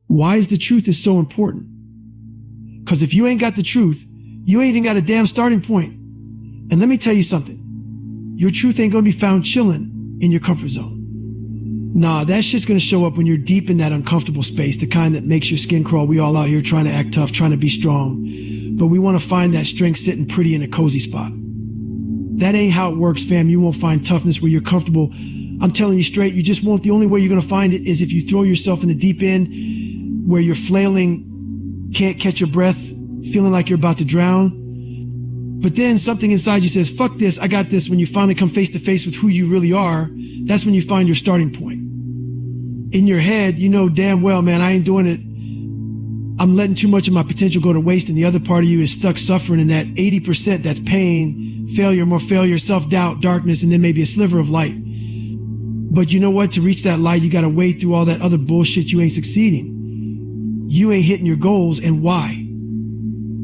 Why is the truth is so important? Because if you ain't got the truth, you ain't even got a damn starting point. And let me tell you something. Your truth ain't going to be found chilling in your comfort zone. Nah, that shit's going to show up when you're deep in that uncomfortable space, the kind that makes your skin crawl. We all out here trying to act tough, trying to be strong. But we want to find that strength sitting pretty in a cozy spot. That ain't how it works, fam. You won't find toughness where you're comfortable. I'm telling you straight, you just won't. The only way you're going to find it is if you throw yourself in the deep end where you're flailing, can't catch your breath, feeling like you're about to drown. But then something inside you says, fuck this, I got this. When you finally come face to face with who you really are, that's when you find your starting point. In your head, you know damn well, man, I ain't doing it. I'm letting too much of my potential go to waste, and the other part of you is stuck suffering in that 80% that's pain, failure, more failure, self-doubt, darkness, and then maybe a sliver of light. But you know what? To reach that light, you got to wade through all that other bullshit. You ain't succeeding. You ain't hitting your goals. And why?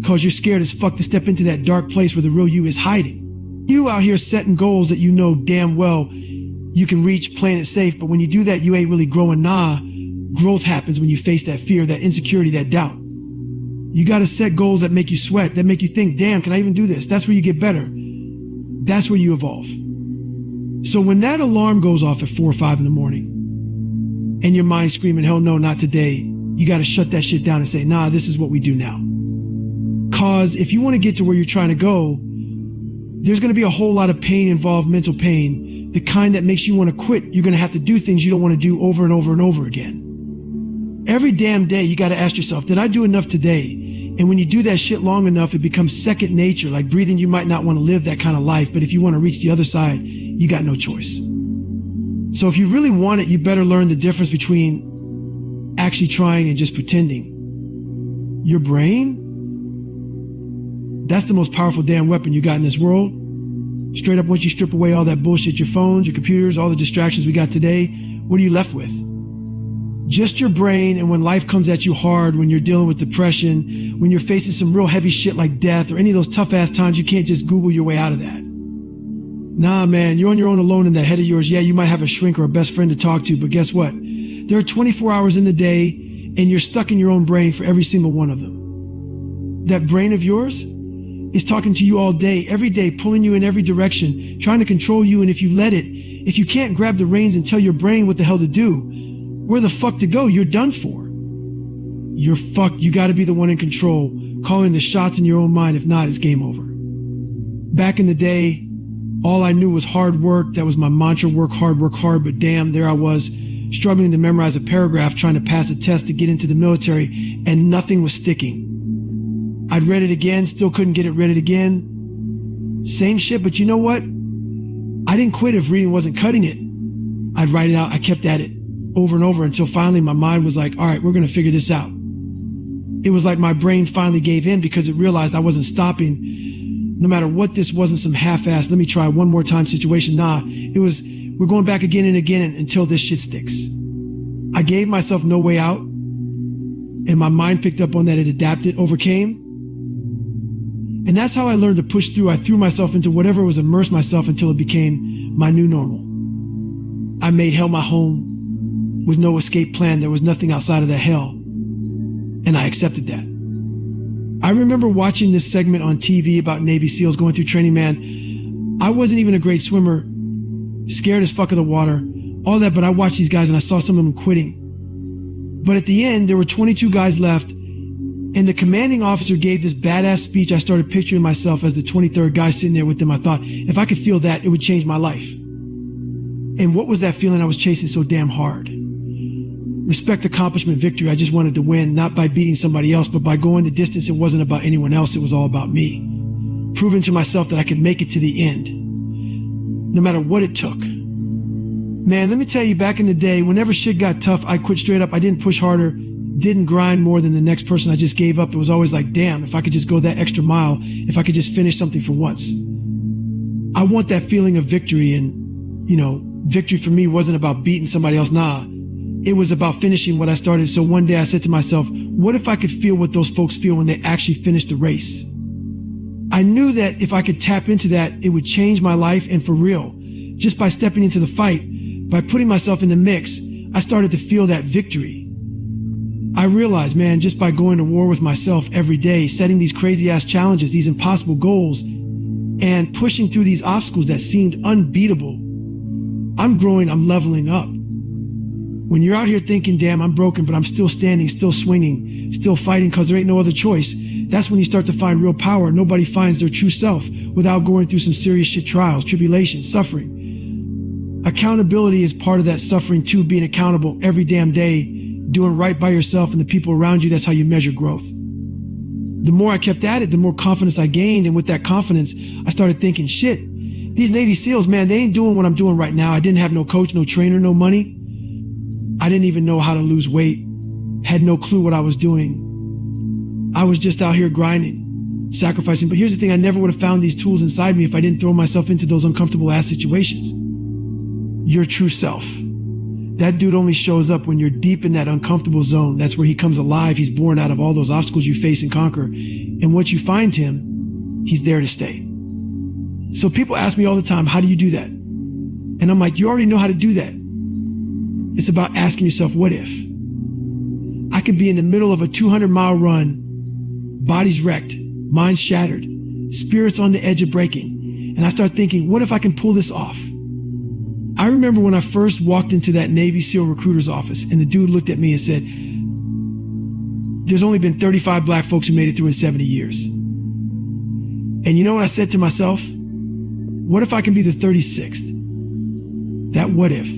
Because you're scared as fuck to step into that dark place where the real you is hiding. You out here setting goals that you know damn well you can reach, playing it safe. But when you do that, you ain't really growing. Nah, growth happens when you face that fear, that insecurity, that doubt. You got to set goals that make you sweat, that make you think, damn, can I even do this? That's where you get better. That's where you evolve. So when that alarm goes off at 4 or 5 in the morning and your mind's screaming, hell no, not today, you got to shut that shit down and say, nah, this is what we do now. Cause if you want to get to where you're trying to go, there's going to be a whole lot of pain involved, mental pain, the kind that makes you want to quit. You're going to have to do things you don't want to do over and over and over again. Every damn day, you got to ask yourself, did I do enough today? And when you do that shit long enough, it becomes second nature. Like breathing, you might not want to live that kind of life, but if you want to reach the other side, you got no choice. So if you really want it, you better learn the difference between actually trying and just pretending. Your brain, that's the most powerful damn weapon you got in this world. Straight up, once you strip away all that bullshit, your phones, your computers, all the distractions we got today, what are you left with? Just your brain. And when life comes at you hard, when you're dealing with depression, when you're facing some real heavy shit like death or any of those tough ass times, you can't just Google your way out of that. Nah, man, you're on your own alone in that head of yours. Yeah, you might have a shrink or a best friend to talk to, but guess what? There are 24 hours in the day and you're stuck in your own brain for every single one of them. That brain of yours is talking to you all day, every day, pulling you in every direction, trying to control you. And if you let it, if you can't grab the reins and tell your brain what the hell to do, where the fuck to go, you're done for. You're fucked. You got to be the one in control, calling the shots in your own mind. If not, it's game over. Back in the day, all I knew was hard work. That was my mantra, work hard, but damn, there I was, struggling to memorize a paragraph, trying to pass a test to get into the military, and nothing was sticking. I'd read it again, still couldn't get it read again. Same shit, but you know what? I didn't quit if reading wasn't cutting it. I'd write it out, I kept at it over and over until finally my mind was like, all right, we're going to figure this out. It was like my brain finally gave in because it realized I wasn't stopping. No matter what, this wasn't some half-assed, let me try one more time situation. Nah, it was, we're going back again and again until this shit sticks. I gave myself no way out, and my mind picked up on that. It adapted, overcame. And that's how I learned to push through. I threw myself into whatever was, immersed myself until it became my new normal. I made hell my home with no escape plan. There was nothing outside of that hell. And I accepted that. I remember watching this segment on TV about Navy SEALs going through training, man. I wasn't even a great swimmer, scared as fuck of the water, all that, but I watched these guys and I saw some of them quitting. But at the end, there were 22 guys left, and the commanding officer gave this badass speech. I started picturing myself as the 23rd guy sitting there with them. I thought, if I could feel that, it would change my life. And what was that feeling I was chasing so damn hard? Respect, accomplishment, victory. I just wanted to win, not by beating somebody else, but by going the distance. It wasn't about anyone else. It was all about me. Proving to myself that I could make it to the end, no matter what it took. Man, let me tell you, back in the day, whenever shit got tough, I quit straight up. I didn't push harder, didn't grind more than the next person. I just gave up. It was always like, damn, if I could just go that extra mile, if I could just finish something for once. I want that feeling of victory. And, you know, victory for me wasn't about beating somebody else. Nah. It was about finishing what I started. So one day I said to myself, what if I could feel what those folks feel when they actually finish the race? I knew that if I could tap into that, it would change my life, and for real. Just by stepping into the fight, by putting myself in the mix, I started to feel that victory. I realized, man, just by going to war with myself every day, setting these crazy ass challenges, these impossible goals, and pushing through these obstacles that seemed unbeatable, I'm growing, I'm leveling up. When you're out here thinking, damn, I'm broken, but I'm still standing, still swinging, still fighting because there ain't no other choice, that's when you start to find real power. Nobody finds their true self without going through some serious shit, trials, tribulations, suffering. Accountability is part of that suffering too, being accountable every damn day, doing right by yourself and the people around you. That's how you measure growth. The more I kept at it, the more confidence I gained. And with that confidence, I started thinking, shit, these Navy SEALs, man, they ain't doing what I'm doing right now. I didn't have no coach, no trainer, no money. I didn't even know how to lose weight. Had no clue what I was doing. I was just out here grinding, sacrificing. But here's the thing, I never would have found these tools inside me if I didn't throw myself into those uncomfortable ass situations. Your true self. That dude only shows up when you're deep in that uncomfortable zone. That's where he comes alive. He's born out of all those obstacles you face and conquer. And once you find him, he's there to stay. So people ask me all the time, how do you do that? And I'm like, you already know how to do that. It's about asking yourself, what if? I could be in the middle of a 200-mile run, body's wrecked, mind's shattered, spirits on the edge of breaking. And I start thinking, what if I can pull this off? I remember when I first walked into that Navy SEAL recruiter's office and the dude looked at me and said, there's only been 35 black folks who made it through in 70 years. And you know what I said to myself? What if I can be the 36th? That what if?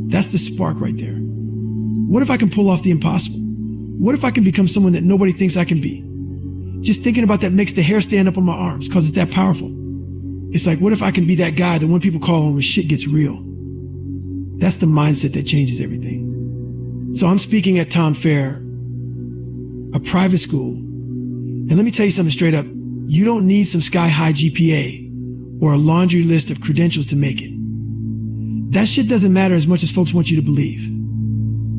That's the spark right there. What if I can pull off the impossible? What if I can become someone that nobody thinks I can be? Just thinking about that makes the hair stand up on my arms because it's that powerful. It's like, what if I can be that guy, the one people call on when shit gets real? That's the mindset that changes everything. So I'm speaking at Tom Fair, a private school. And let me tell you something straight up. You don't need some sky-high GPA or a laundry list of credentials to make it. That shit doesn't matter as much as folks want you to believe.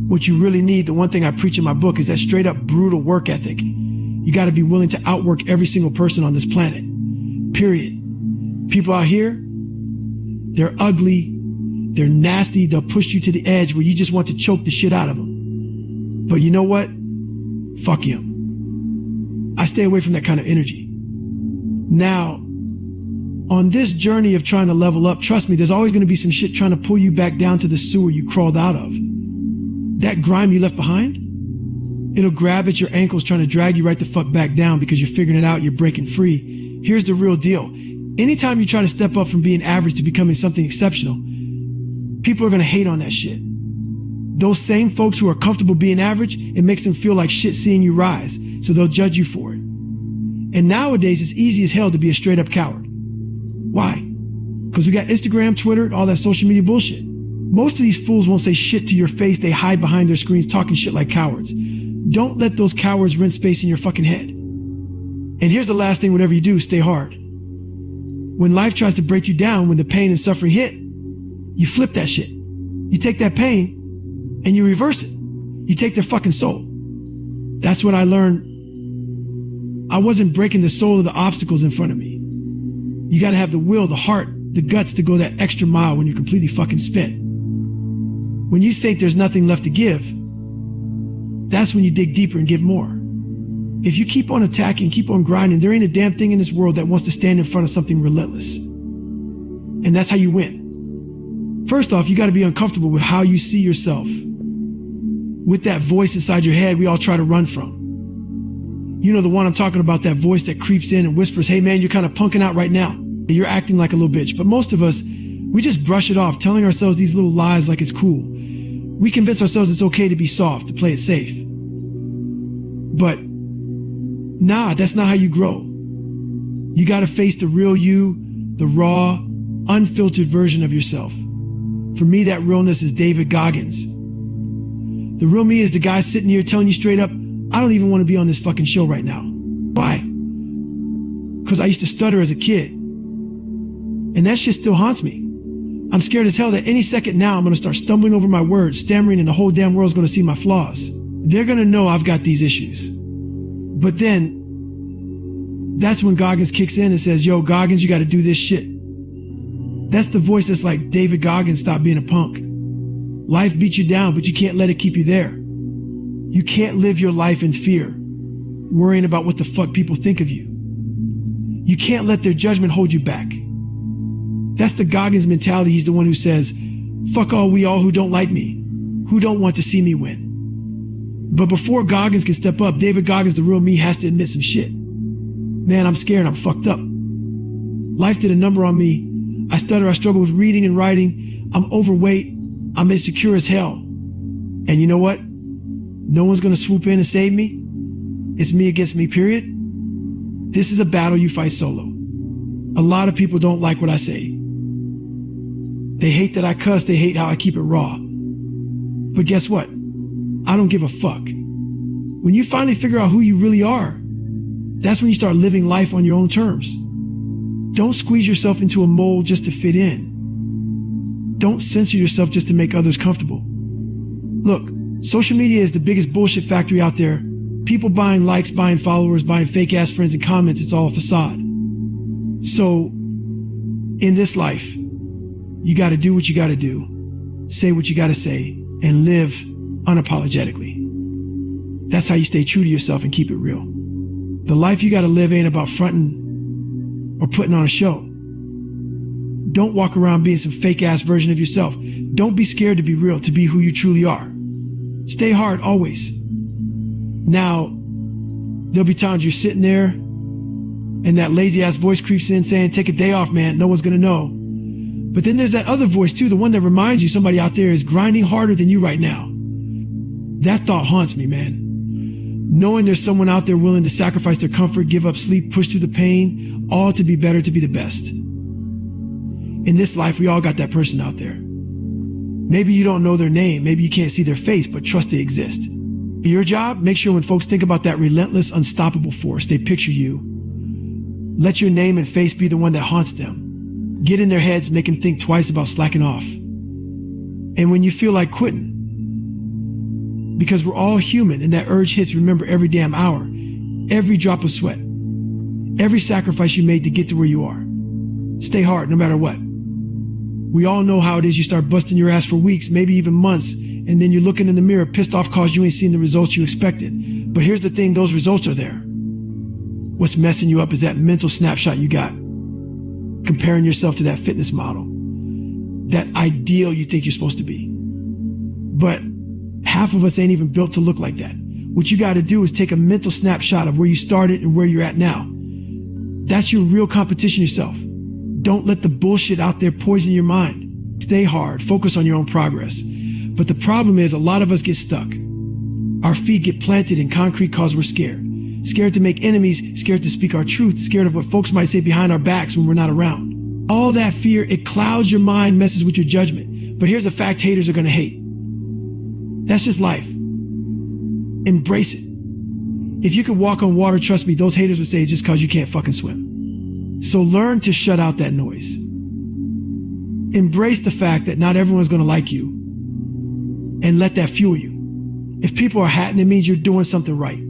What you really need, the one thing I preach in my book, is that straight up brutal work ethic. You got to be willing to outwork every single person on this planet. Period. People out here, they're ugly, they're nasty, they'll push you to the edge where you just want to choke the shit out of them. But you know what? Fuck him. I stay away from that kind of energy. Now, on this journey of trying to level up, trust me, there's always going to be some shit trying to pull you back down to the sewer you crawled out of. That grime you left behind, it'll grab at your ankles trying to drag you right the fuck back down because you're figuring it out, you're breaking free. Here's the real deal. Anytime you try to step up from being average to becoming something exceptional, people are going to hate on that shit. Those same folks who are comfortable being average, it makes them feel like shit seeing you rise, so they'll judge you for it. And nowadays, it's easy as hell to be a straight up coward. Why? Because we got Instagram, Twitter, all that social media bullshit. Most of these fools won't say shit to your face. They hide behind their screens talking shit like cowards. Don't let those cowards rent space in your fucking head. And here's the last thing, whatever you do, stay hard. When life tries to break you down, when the pain and suffering hit, you flip that shit. You take that pain and you reverse it. You take their fucking soul. That's what I learned. I wasn't breaking the soul of the obstacles in front of me. You got to have the will, the heart, the guts to go that extra mile when you're completely fucking spent. When you think there's nothing left to give, that's when you dig deeper and give more. If you keep on attacking, keep on grinding, there ain't a damn thing in this world that wants to stand in front of something relentless. And that's how you win. First off, you got to be uncomfortable with how you see yourself. With that voice inside your head we all try to run from. You know the one I'm talking about, that voice that creeps in and whispers, hey man, you're kind of punking out right now. You're acting like a little bitch. But most of us, we just brush it off, telling ourselves these little lies like it's cool. We convince ourselves it's okay to be soft, to play it safe. But nah, that's not how you grow. You got to face the real you, the raw, unfiltered version of yourself. For me, that realness is David Goggins. The real me is the guy sitting here telling you straight up, I don't even want to be on this fucking show right now. Why? Because I used to stutter as a kid. And that shit still haunts me. I'm scared as hell that any second now I'm going to start stumbling over my words, stammering, and the whole damn world's going to see my flaws. They're going to know I've got these issues. But then, that's when Goggins kicks in and says, yo, Goggins, you got to do this shit. That's the voice that's like, David Goggins, stop being a punk. Life beats you down, but you can't let it keep you there. You can't live your life in fear, worrying about what the fuck people think of you. You can't let their judgment hold you back. That's the Goggins mentality. He's the one who says, fuck all who don't like me, who don't want to see me win. But before Goggins can step up, David Goggins, the real me, has to admit some shit. Man, I'm scared. I'm fucked up. Life did a number on me. I stutter. I struggle with reading and writing. I'm overweight. I'm insecure as hell. And you know what? No one's going to swoop in and save me. It's me against me, period. This is a battle you fight solo. A lot of people don't like what I say. They hate that I cuss. They hate how I keep it raw. But guess what? I don't give a fuck. When you finally figure out who you really are, that's when you start living life on your own terms. Don't squeeze yourself into a mold just to fit in. Don't censor yourself just to make others comfortable. Look, social media is the biggest bullshit factory out there. People buying likes, buying followers, buying fake ass friends and comments. It's all a facade. So in this life, you got to do what you got to do, say what you got to say, and live unapologetically. That's how you stay true to yourself and keep it real. The life you got to live ain't about fronting or putting on a show. Don't walk around being some fake ass version of yourself. Don't be scared to be real, to be who you truly are. Stay hard always. Now, there'll be times you're sitting there and that lazy ass voice creeps in saying, take a day off, man. No one's going to know. But then there's that other voice too, the one that reminds you somebody out there is grinding harder than you right now. That thought haunts me, man. Knowing there's someone out there willing to sacrifice their comfort, give up sleep, push through the pain, all to be better, to be the best. In this life, we all got that person out there. Maybe you don't know their name, maybe you can't see their face, but trust they exist. Your job, make sure when folks think about that relentless, unstoppable force, they picture you. Let your name and face be the one that haunts them. Get in their heads, make them think twice about slacking off. And when you feel like quitting, because we're all human and that urge hits, remember every damn hour, every drop of sweat, every sacrifice you made to get to where you are. Stay hard no matter what. We all know how it is. You start busting your ass for weeks, maybe even months, and then you're looking in the mirror pissed off cause you ain't seen the results you expected. But here's the thing, those results are there. What's messing you up is that mental snapshot you got, comparing yourself to that fitness model, that ideal you think you're supposed to be. But half of us ain't even built to look like that. What you got to do is take a mental snapshot of where you started and where you're at now. That's your real competition yourself. Don't let the bullshit out there poison your mind. Stay hard, focus on your own progress. But the problem is a lot of us get stuck. Our feet get planted in concrete cause we're scared. Scared to make enemies, scared to speak our truth, scared of what folks might say behind our backs when we're not around. All that fear, it clouds your mind, messes with your judgment. But here's a fact haters are going to hate. That's just life. Embrace it. If you could walk on water, trust me, those haters would say it's just cause you can't fucking swim. So learn to shut out that noise. Embrace the fact that not everyone's going to like you and let that fuel you. If people are hating, it means you're doing something right.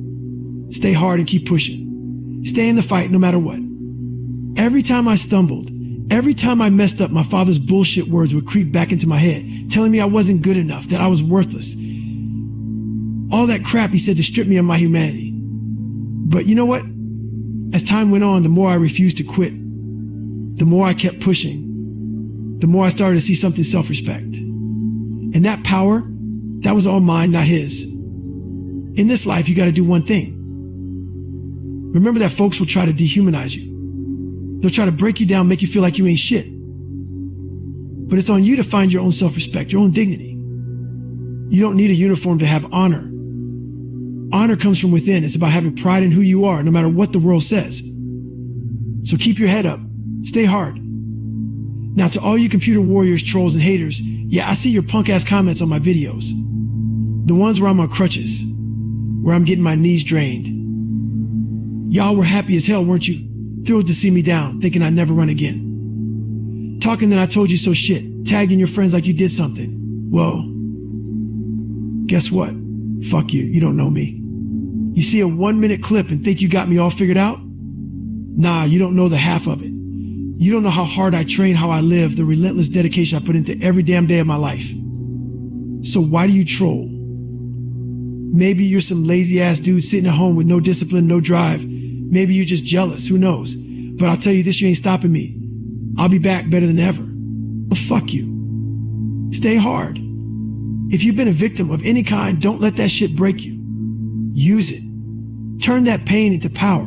Stay hard and keep pushing. Stay in the fight no matter what. Every time I stumbled, every time I messed up, my father's bullshit words would creep back into my head, telling me I wasn't good enough, that I was worthless. All that crap he said to strip me of my humanity. But you know what? As time went on, the more I refused to quit, the more I kept pushing, the more I started to see something self-respect. And that power, that was all mine, not his. In this life, you got to do one thing. Remember that folks will try to dehumanize you. They'll try to break you down, make you feel like you ain't shit. But it's on you to find your own self-respect, your own dignity. You don't need a uniform to have honor. Honor comes from within. It's about having pride in who you are, no matter what the world says. So keep your head up. Stay hard. Now, to all you computer warriors, trolls, and haters, yeah, I see your punk-ass comments on my videos. The ones where I'm on crutches, where I'm getting my knees drained. Y'all were happy as hell, weren't you? Thrilled to see me down, thinking I'd never run again. Talking that I told you so shit, tagging your friends like you did something. Well, guess what? Fuck you, you don't know me. You see a 1-minute clip and think you got me all figured out? Nah, you don't know the half of it. You don't know how hard I train, how I live, the relentless dedication I put into every damn day of my life. So why do you troll? Maybe you're some lazy ass dude sitting at home with no discipline, no drive. Maybe you're just jealous, who knows? But I'll tell you this, you ain't stopping me. I'll be back better than ever. Well, fuck you. Stay hard. If you've been a victim of any kind, don't let that shit break you. Use it. Turn that pain into power.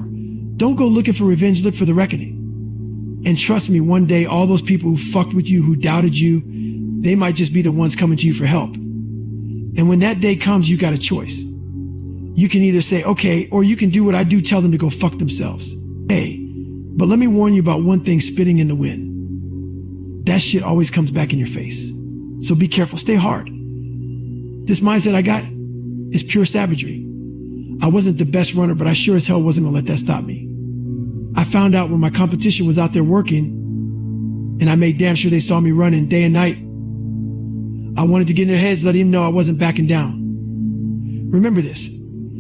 Don't go looking for revenge, look for the reckoning. And trust me, one day, all those people who fucked with you, who doubted you, they might just be the ones coming to you for help. And when that day comes, you got a choice. You can either say, okay, or you can do what I do, tell them to go fuck themselves. Hey, but let me warn you about one thing, spitting in the wind. That shit always comes back in your face. So be careful, stay hard. This mindset I got is pure savagery. I wasn't the best runner, but I sure as hell wasn't gonna let that stop me. I found out when my competition was out there working, and I made damn sure they saw me running day and night. I wanted to get in their heads, letting them know I wasn't backing down. Remember this,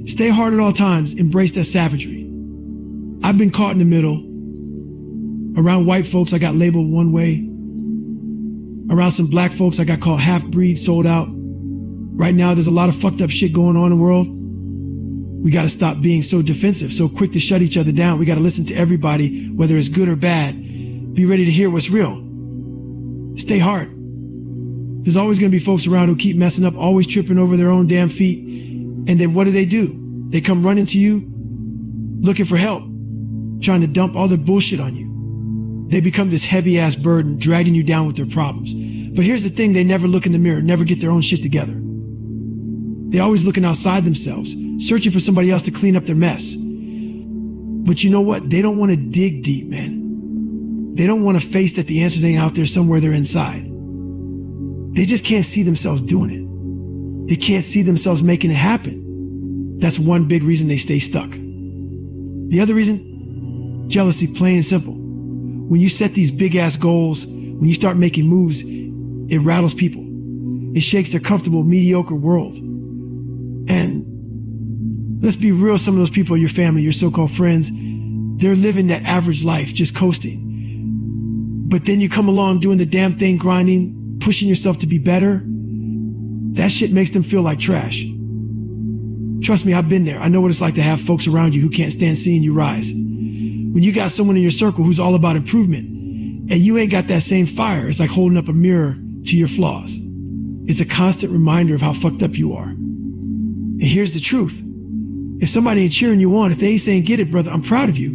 stay hard at all times, embrace that savagery. I've been caught in the middle. Around white folks, I got labeled one way. Around some black folks, I got called half-breed, sold out. Right now, there's a lot of fucked up shit going on in the world. We got to stop being so defensive, so quick to shut each other down. We got to listen to everybody, whether it's good or bad. Be ready to hear what's real. Stay hard. There's always going to be folks around who keep messing up, always tripping over their own damn feet. And then what do? They come running to you, looking for help, trying to dump all their bullshit on you. They become this heavy ass burden, dragging you down with their problems. But here's the thing, they never look in the mirror, never get their own shit together. They're always looking outside themselves, searching for somebody else to clean up their mess. But you know what? They don't want to dig deep, man. They don't want to face that the answers ain't out there somewhere, they're inside. They just can't see themselves doing it. They can't see themselves making it happen. That's one big reason they stay stuck. The other reason? Jealousy, plain and simple. When you set these big ass goals, when you start making moves, it rattles people. It shakes their comfortable, mediocre world. And let's be real, some of those people are your family, your so-called friends. They're living that average life, just coasting. But then you come along doing the damn thing, grinding, pushing yourself to be better. That shit makes them feel like trash. Trust me, I've been there. I know what it's like to have folks around you who can't stand seeing you rise. When you got someone in your circle who's all about improvement and you ain't got that same fire, it's like holding up a mirror to your flaws. It's a constant reminder of how fucked up you are. And here's the truth. If somebody ain't cheering you on, if they ain't saying, get it, brother, I'm proud of you,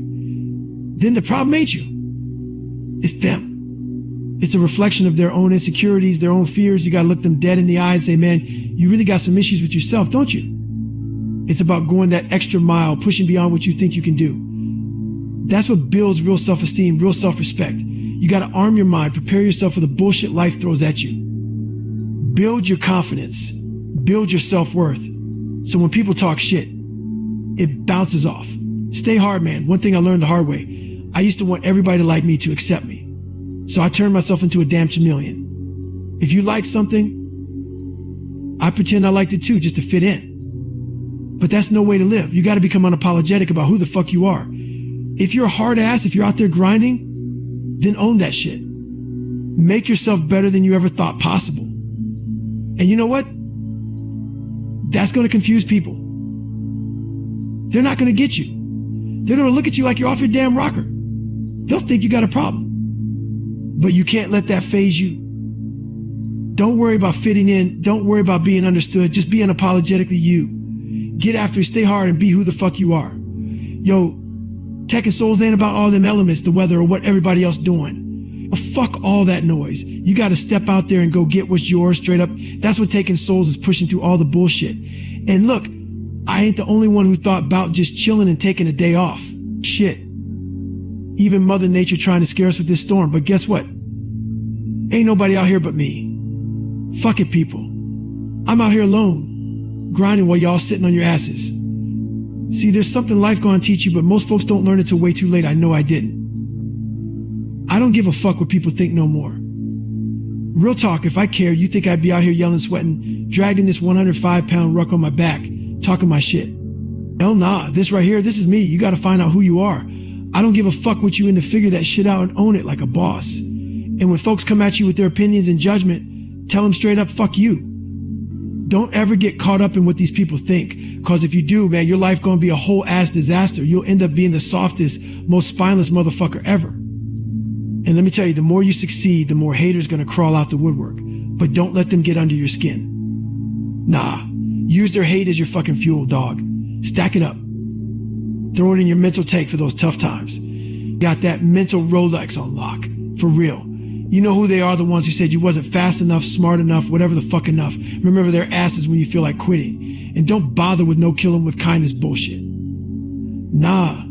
then the problem ain't you. It's them. It's a reflection of their own insecurities, their own fears. You got to look them dead in the eye and say, man, you really got some issues with yourself, don't you? It's about going that extra mile, pushing beyond what you think you can do. That's what builds real self-esteem, real self-respect. You got to arm your mind, prepare yourself for the bullshit life throws at you. Build your confidence, build your self-worth. So when people talk shit, it bounces off. Stay hard, man. One thing I learned the hard way. I used to want everybody to like me, to accept me. So I turned myself into a damn chameleon. If you like something, I pretend I liked it too, just to fit in. But that's no way to live. You got to become unapologetic about who the fuck you are. If you're a hard ass, if you're out there grinding, then own that shit. Make yourself better than you ever thought possible. And you know what? That's going to confuse people. They're not going to get you. They're going to look at you like you're off your damn rocker. They'll think you got a problem. But you can't let that phase you. Don't worry about fitting in. Don't worry about being understood. Just be unapologetically you. Get after it, stay hard, and be who the fuck you are. Yo, Tech and Souls ain't about all them elements, the weather, or what everybody else doing. Well, fuck all that noise. You got to step out there and go get what's yours straight up. That's what Taking Souls is, pushing through all the bullshit. And look, I ain't the only one who thought about just chilling and taking a day off. Shit. Even Mother Nature trying to scare us with this storm. But guess what? Ain't nobody out here but me. Fuck it, people. I'm out here alone, grinding while y'all sitting on your asses. See, there's something life gonna teach you, but most folks don't learn it till way too late. I know I didn't. I don't give a fuck what people think no more. Real talk, if I cared, you think I'd be out here yelling, sweating, dragging this 105-pound ruck on my back, talking my shit? Hell nah, this right here, this is me. You gotta find out who you are. I don't give a fuck what you in to figure that shit out and own it like a boss. And when folks come at you with their opinions and judgment, tell them straight up, fuck you. Don't ever get caught up in what these people think. Cause if you do, man, your life gonna be a whole ass disaster. You'll end up being the softest, most spineless motherfucker ever. And let me tell you, the more you succeed, the more haters gonna crawl out the woodwork. But don't let them get under your skin. Nah, use their hate as your fucking fuel, dog. Stack it up. Throw it in your mental tank for those tough times. Got that mental Rolex on lock. For real. You know who they are, the ones who said you wasn't fast enough, smart enough, whatever the fuck enough. Remember their asses when you feel like quitting. And don't bother with no kill 'em with kindness bullshit. Nah,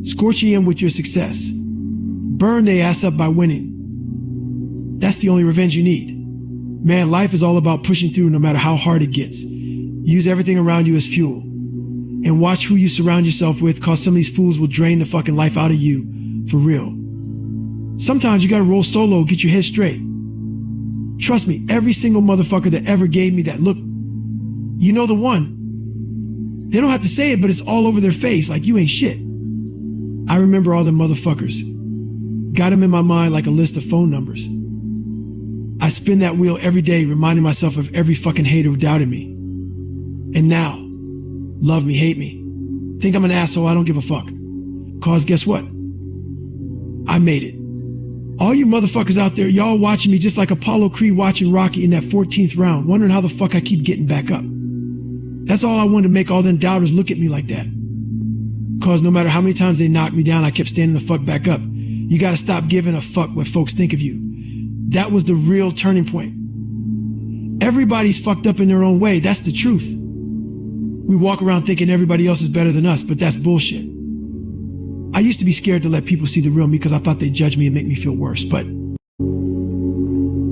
scorch em with your success. Burn their ass up by winning. That's the only revenge you need. Man, life is all about pushing through no matter how hard it gets. Use everything around you as fuel. And watch who you surround yourself with, cause some of these fools will drain the fucking life out of you. For real. Sometimes you gotta roll solo, get your head straight. Trust me, every single motherfucker that ever gave me that look, you know the one. They don't have to say it, but it's all over their face, like you ain't shit. I remember all the motherfuckers. Got them in my mind like a list of phone numbers. I spin that wheel every day, reminding myself of every fucking hater who doubted me. And now, love me, hate me. Think I'm an asshole, I don't give a fuck. Cause guess what? I made it. All you motherfuckers out there, y'all watching me just like Apollo Creed watching Rocky in that 14th round, wondering how the fuck I keep getting back up. That's all I wanted to make all them doubters look at me like that. Cause no matter how many times they knocked me down, I kept standing the fuck back up. You gotta stop giving a fuck what folks think of you. That was the real turning point. Everybody's fucked up in their own way. That's the truth. We walk around thinking everybody else is better than us, but that's bullshit. I used to be scared to let people see the real me because I thought they'd judge me and make me feel worse, but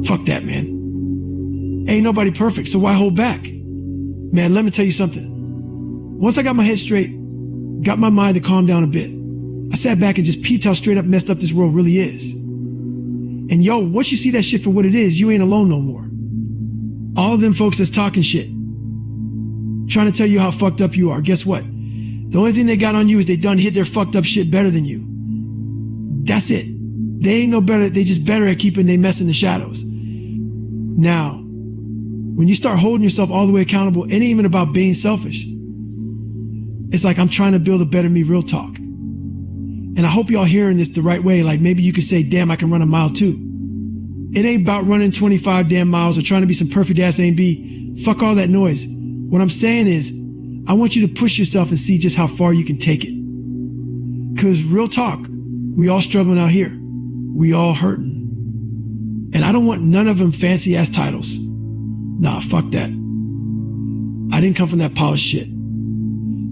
fuck that, man. Ain't nobody perfect, so why hold back? Man, let me tell you something. Once I got my head straight, got my mind to calm down a bit, I sat back and just peeped how straight up messed up this world really is. And yo, once you see that shit for what it is, you ain't alone no more. All of them folks that's talking shit, trying to tell you how fucked up you are, guess what? The only thing they got on you is they done hit their fucked up shit better than you. That's it. They ain't no better, they just better at keeping their mess in the shadows. Now, when you start holding yourself all the way accountable, it ain't even about being selfish. It's like I'm trying to build a better me, real talk. And I hope y'all hearing this the right way. Like maybe you could say, damn, I can run a mile too. It ain't about running 25 damn miles or trying to be some perfect ass A&B. Fuck all that noise. What I'm saying is, I want you to push yourself and see just how far you can take it. Cause real talk, we all struggling out here. We all hurting. And I don't want none of them fancy ass titles. Nah, fuck that. I didn't come from that polished shit.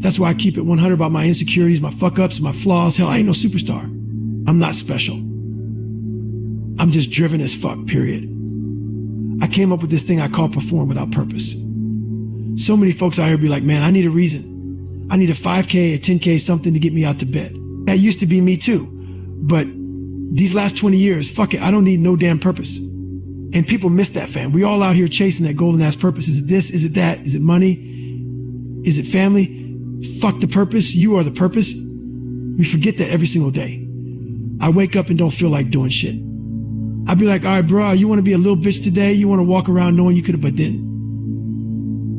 That's why I keep it 100 about my insecurities, my fuck ups, my flaws. Hell, I ain't no superstar. I'm not special. I'm just driven as fuck, period. I came up with this thing I call perform without purpose. So many folks out here be like, man, I need a reason. I need a 5K, a 10K, something to get me out to bed. That used to be me too. But these last 20 years, fuck it, I don't need no damn purpose. And people miss that, fam. We all out here chasing that golden ass purpose. Is it this? Is it that? Is it money? Is it family? Fuck the purpose. You are the purpose. We forget that every single day. I wake up and don't feel like doing shit. I'd be like, all right, bro, you want to be a little bitch today? You want to walk around knowing you could have, but didn't?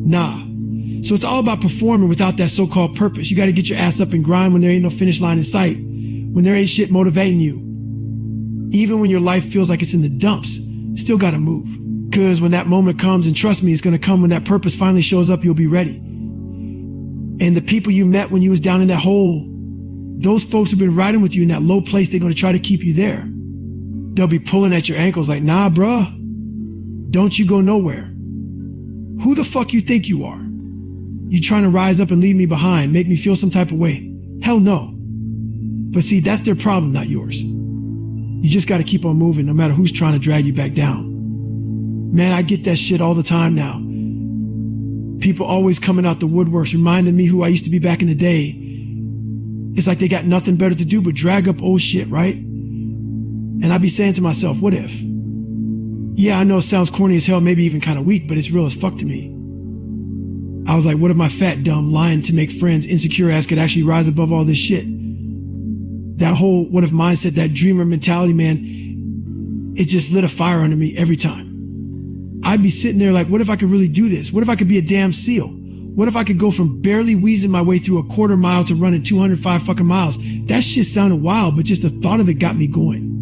Nah. So it's all about performing without that so-called purpose. You got to get your ass up and grind when there ain't no finish line in sight. When there ain't shit motivating you. Even when your life feels like it's in the dumps, still got to move. Because when that moment comes, and trust me, it's going to come when that purpose finally shows up, you'll be ready. And the people you met when you was down in that hole, those folks who've been riding with you in that low place, they're going to try to keep you there. They'll be pulling at your ankles like, nah, bruh, don't you go nowhere. Who the fuck you think you are? You trying to rise up and leave me behind, make me feel some type of way? Hell no. But see, that's their problem, not yours. You just got to keep on moving no matter who's trying to drag you back down. Man, I get that shit all the time now. People always coming out the woodworks, reminding me who I used to be back in the day. It's like they got nothing better to do but drag up old shit, right? And I be saying to myself, what if? Yeah, I know it sounds corny as hell, maybe even kind of weak, but it's real as fuck to me. I was like, what if my fat, dumb, lying to make friends, insecure ass could actually rise above all this shit? That whole what if mindset, that dreamer mentality, man, it just lit a fire under me every time. I'd be sitting there like, what if I could really do this? What if I could be a damn SEAL? What if I could go from barely wheezing my way through a quarter mile to running 205 fucking miles? That shit sounded wild, but just the thought of it got me going.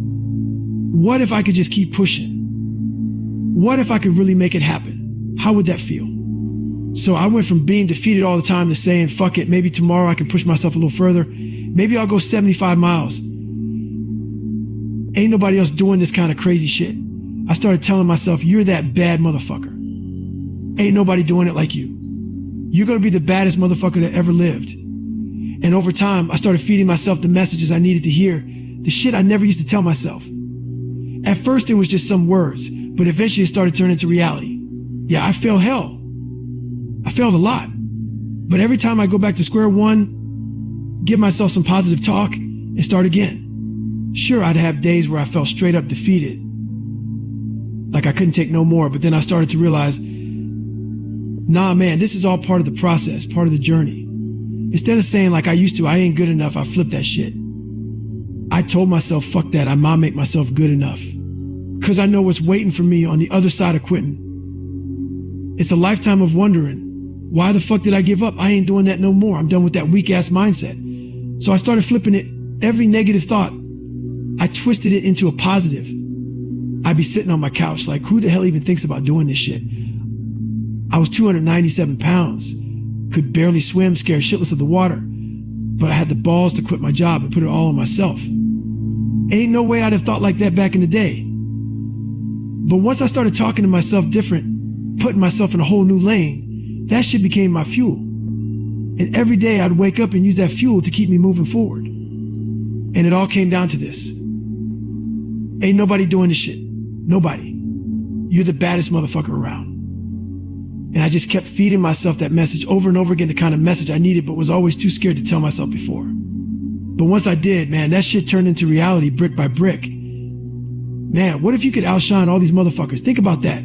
What if I could just keep pushing? What if I could really make it happen? How would that feel? So I went from being defeated all the time to saying, fuck it, maybe tomorrow I can push myself a little further. Maybe I'll go 75 miles. Ain't nobody else doing this kind of crazy shit. I started telling myself, you're that bad motherfucker. Ain't nobody doing it like you. You're going to be the baddest motherfucker that ever lived. And over time, I started feeding myself the messages I needed to hear, the shit I never used to tell myself. At first, it was just some words, but eventually it started turning into reality. Yeah, I failed hell. I failed a lot. But every time I go back to square one, give myself some positive talk, and start again. Sure, I'd have days where I felt straight up defeated, like I couldn't take no more, but then I started to realize, nah, man, this is all part of the process, part of the journey. Instead of saying like I used to, I ain't good enough, I flipped that shit. I told myself, fuck that, I'ma make myself good enough. Because I know what's waiting for me on the other side of quitting. It's a lifetime of wondering, why the fuck did I give up? I ain't doing that no more. I'm done with that weak ass mindset. So I started flipping it. Every negative thought, I twisted it into a positive. I'd be sitting on my couch like, who the hell even thinks about doing this shit? I was 297 pounds, could barely swim, scared shitless of the water, but I had the balls to quit my job and put it all on myself. Ain't no way I'd have thought like that back in the day. But once I started talking to myself different, putting myself in a whole new lane, that shit became my fuel. And every day I'd wake up and use that fuel to keep me moving forward. And it all came down to this. Ain't nobody doing this shit. Nobody. You're the baddest motherfucker around. And I just kept feeding myself that message over and over again, the kind of message I needed, but was always too scared to tell myself before. But once I did, man, that shit turned into reality brick by brick. Man, what if you could outshine all these motherfuckers? Think about that.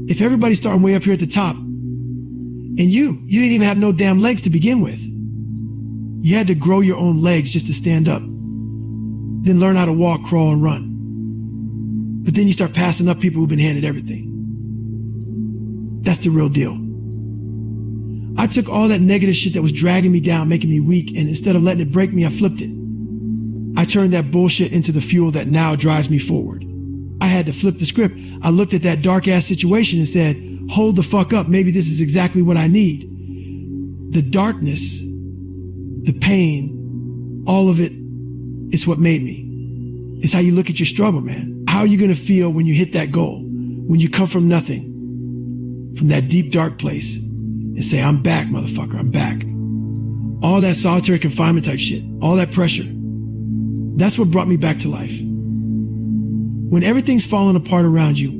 If everybody's starting way up here at the top, and you didn't even have no damn legs to begin with. You had to grow your own legs just to stand up. Then learn how to walk, crawl, and run. But then you start passing up people who've been handed everything. That's the real deal. I took all that negative shit that was dragging me down, making me weak, and instead of letting it break me, I flipped it. I turned that bullshit into the fuel that now drives me forward. I had to flip the script. I looked at that dark ass situation and said, hold the fuck up. Maybe this is exactly what I need. The darkness, the pain, all of it is what made me. It's how you look at your struggle, man. How are you going to feel when you hit that goal? When you come from nothing, from that deep, dark place and say, I'm back, motherfucker, I'm back. All that solitary confinement type shit, all that pressure. That's what brought me back to life. When everything's falling apart around you,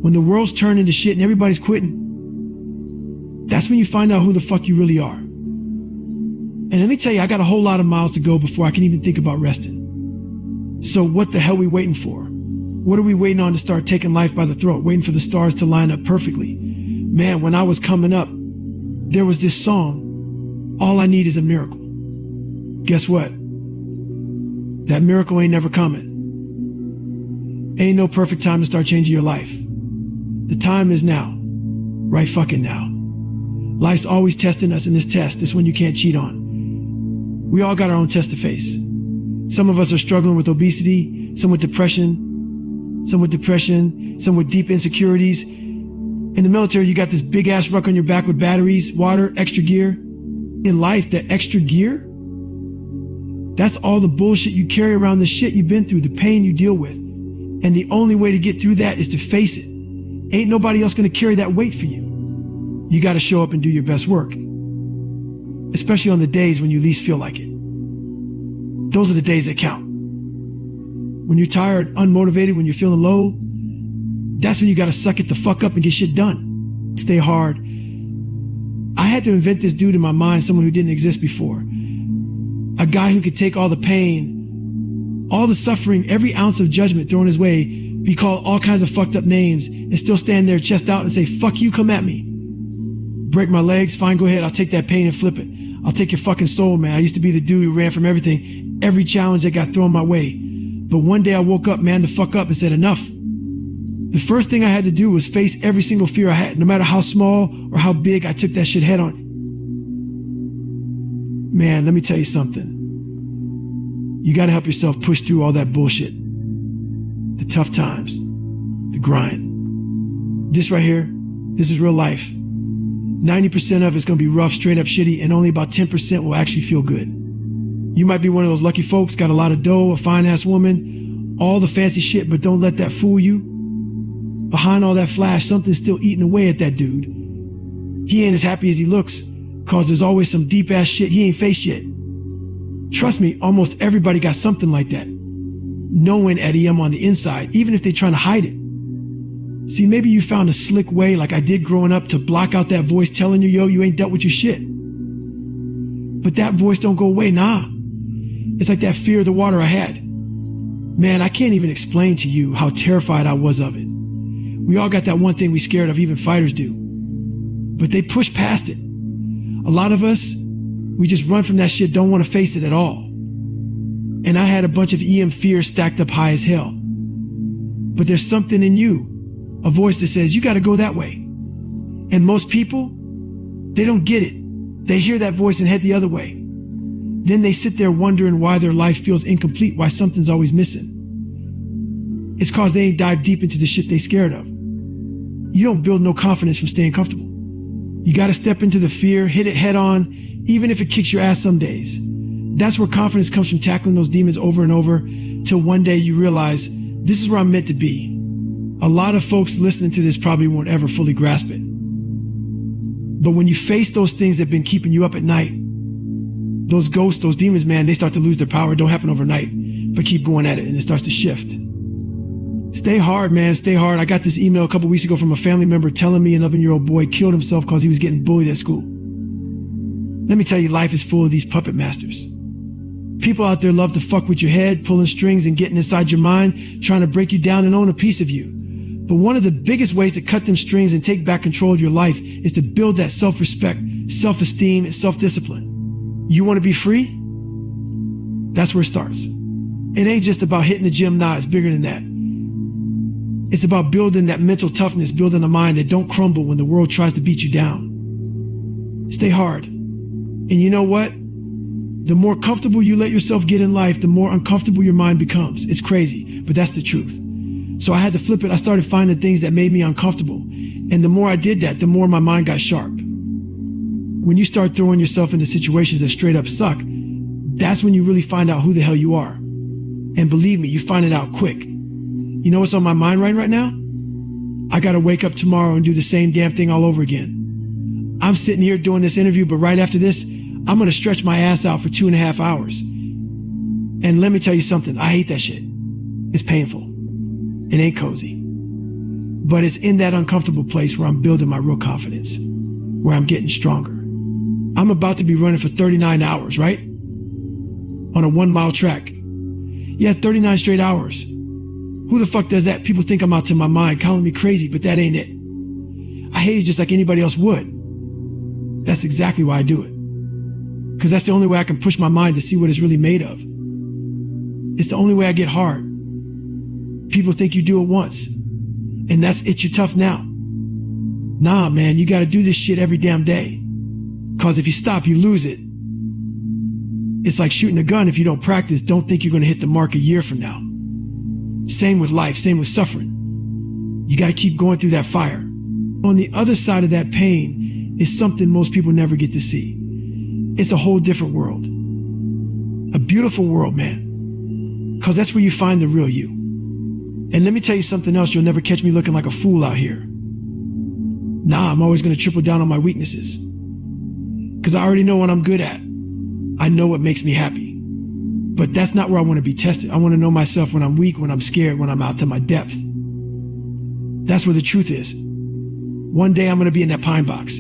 when the world's turning to shit and everybody's quitting, that's when you find out who the fuck you really are. And let me tell you, I got a whole lot of miles to go before I can even think about resting. So what the hell are we waiting for? What are we waiting on to start taking life by the throat, waiting for the stars to line up perfectly? Man, when I was coming up, there was this song, All I Need Is a Miracle. Guess what? That miracle ain't never coming. Ain't no perfect time to start changing your life. The time is now. Right fucking now. Life's always testing us, in this test, this one you can't cheat on. We all got our own test to face. Some of us are struggling with obesity, some with depression, some with deep insecurities. In the military, you got this big ass ruck on your back with batteries, water, extra gear. In life, that extra gear, that's all the bullshit you carry around, the shit you've been through, the pain you deal with. And the only way to get through that is to face it. Ain't nobody else gonna carry that weight for you. You gotta show up and do your best work. Especially on the days when you least feel like it. Those are the days that count. When you're tired, unmotivated, when you're feeling low, that's when you gotta suck it the fuck up and get shit done. Stay hard. I had to invent this dude in my mind, someone who didn't exist before. A guy who could take all the pain, all the suffering, every ounce of judgment thrown his way, be called all kinds of fucked up names, and still stand there chest out and say, fuck you, come at me. Break my legs, fine, go ahead, I'll take that pain and flip it. I'll take your fucking soul, man. I used to be the dude who ran from everything, every challenge that got thrown my way. But one day I woke up, man, the fuck up and said, enough. The first thing I had to do was face every single fear I had, no matter how small or how big. I took that shit head on. Man, let me tell you something. You got to help yourself push through all that bullshit. The tough times, the grind. This right here, this is real life. 90% of it's going to be rough, straight up shitty, and only about 10% will actually feel good. You might be one of those lucky folks, got a lot of dough, a fine ass woman, all the fancy shit, but don't let that fool you. Behind all that flash, something's still eating away at that dude. He ain't as happy as he looks, cause there's always some deep ass shit he ain't faced yet. Trust me, almost everybody got something like that. Knowing at EM on the inside, even if they're trying to hide it. See, maybe you found a slick way, like I did growing up, to block out that voice telling you, yo, you ain't dealt with your shit. But that voice don't go away, nah. It's like that fear of the water I had. Man, I can't even explain to you how terrified I was of it. We all got that one thing we scared of, even fighters do. But they push past it. A lot of us, we just run from that shit, don't want to face it at all. And I had a bunch of EM fears stacked up high as hell. But there's something in you, a voice that says, you got to go that way. And most people, they don't get it. They hear that voice and head the other way. Then they sit there wondering why their life feels incomplete, why something's always missing. It's cause they ain't dived deep into the shit they scared of. You don't build no confidence from staying comfortable. You got to step into the fear, hit it head on, even if it kicks your ass some days. That's where confidence comes from, tackling those demons over and over till one day you realize this is where I'm meant to be. A lot of folks listening to this probably won't ever fully grasp it. But when you face those things that have been keeping you up at night, those ghosts, those demons, man, they start to lose their power. It don't happen overnight, but keep going at it and it starts to shift. Stay hard, man. Stay hard. I got this email a couple weeks ago from a family member telling me an 11-year-old boy killed himself because he was getting bullied at school. Let me tell you, life is full of these puppet masters. People out there love to fuck with your head, pulling strings and getting inside your mind, trying to break you down and own a piece of you. But one of the biggest ways to cut them strings and take back control of your life is to build that self-respect, self-esteem, and self-discipline. You want to be free? That's where it starts. It ain't just about hitting the gym. Nah, it's bigger than that. It's about building that mental toughness, building a mind that don't crumble when the world tries to beat you down. Stay hard. And you know what? The more comfortable you let yourself get in life, the more uncomfortable your mind becomes. It's crazy, but that's the truth. So I had to flip it. I started finding things that made me uncomfortable. And the more I did that, the more my mind got sharp. When you start throwing yourself into situations that straight up suck, that's when you really find out who the hell you are. And believe me, you find it out quick. You know what's on my mind right now? I got to wake up tomorrow and do the same damn thing all over again. I'm sitting here doing this interview, but right after this, I'm going to stretch my ass out for 2.5 hours. And let me tell you something. I hate that shit. It's painful. It ain't cozy. But it's in that uncomfortable place where I'm building my real confidence, where I'm getting stronger. I'm about to be running for 39 hours, right? On a 1-mile track. Yeah, 39 straight hours. Who the fuck does that? People think I'm out to my mind, calling me crazy, but that ain't it. I hate it just like anybody else would. That's exactly why I do it. Because that's the only way I can push my mind to see what it's really made of. It's the only way I get hard. People think you do it once, and that's it, you're tough now. Nah, man, you got to do this shit every damn day. Because if you stop, you lose it. It's like shooting a gun. If you don't practice, don't think you're going to hit the mark a year from now. Same with life, same with suffering. You got to keep going through that fire. On the other side of that pain is something most people never get to see. It's a whole different world. A beautiful world, man. Because that's where you find the real you. And let me tell you something else. You'll never catch me looking like a fool out here. Nah, I'm always going to triple down on my weaknesses. Because I already know what I'm good at. I know what makes me happy. But that's not where I want to be tested. I want to know myself when I'm weak, when I'm scared, when I'm out to my depth. That's where the truth is. One day I'm going to be in that pine box.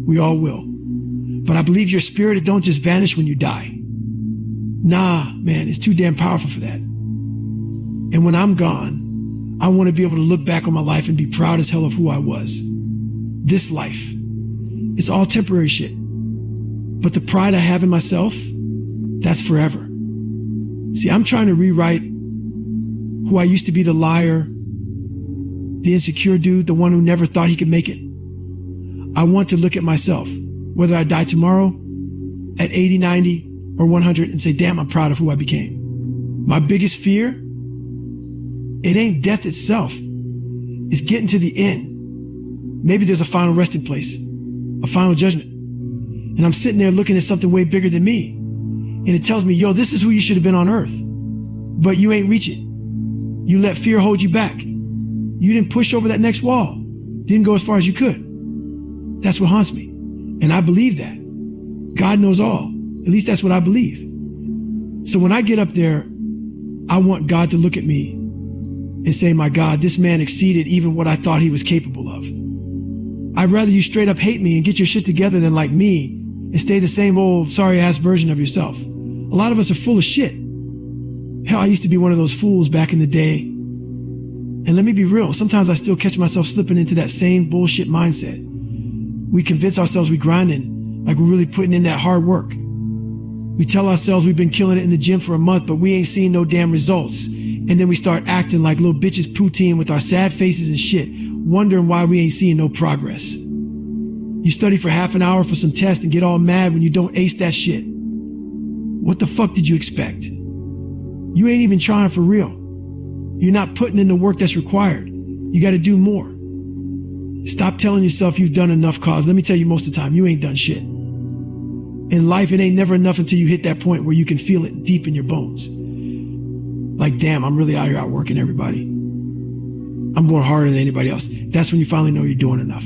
We all will. But I believe your spirit, it don't just vanish when you die. Nah, man, it's too damn powerful for that. And when I'm gone, I want to be able to look back on my life and be proud as hell of who I was. This life, it's all temporary shit. But the pride I have in myself, that's forever. See, I'm trying to rewrite who I used to be, the liar, the insecure dude, the one who never thought he could make it. I want to look at myself, whether I die tomorrow, at 80, 90, or 100, and say, damn, I'm proud of who I became. My biggest fear, it ain't death itself. It's getting to the end. Maybe there's a final resting place, a final judgment. And I'm sitting there looking at something way bigger than me. And it tells me, yo, this is who you should have been on earth. But you ain't reach it. You let fear hold you back. You didn't push over that next wall. Didn't go as far as you could. That's what haunts me. And I believe that. God knows all. At least that's what I believe. So when I get up there, I want God to look at me and say, my God, this man exceeded even what I thought he was capable of. I'd rather you straight up hate me and get your shit together than like me and stay the same old sorry ass version of yourself. A lot of us are full of shit. Hell, I used to be one of those fools back in the day. And let me be real, sometimes I still catch myself slipping into that same bullshit mindset. We convince ourselves we grinding, like we're really putting in that hard work. We tell ourselves we've been killing it in the gym for a month, but we ain't seeing no damn results. And then we start acting like little bitches poutine with our sad faces and shit, wondering why we ain't seeing no progress. You study for half an hour for some test and get all mad when you don't ace that shit. What the fuck did you expect? You ain't even trying for real. You're not putting in the work that's required. You got to do more. Stop telling yourself you've done enough, cause let me tell you, most of the time you ain't done shit. In life, it ain't never enough until you hit that point where you can feel it deep in your bones. Like, damn, I'm really out here outworking everybody. I'm going harder than anybody else. That's when you finally know you're doing enough.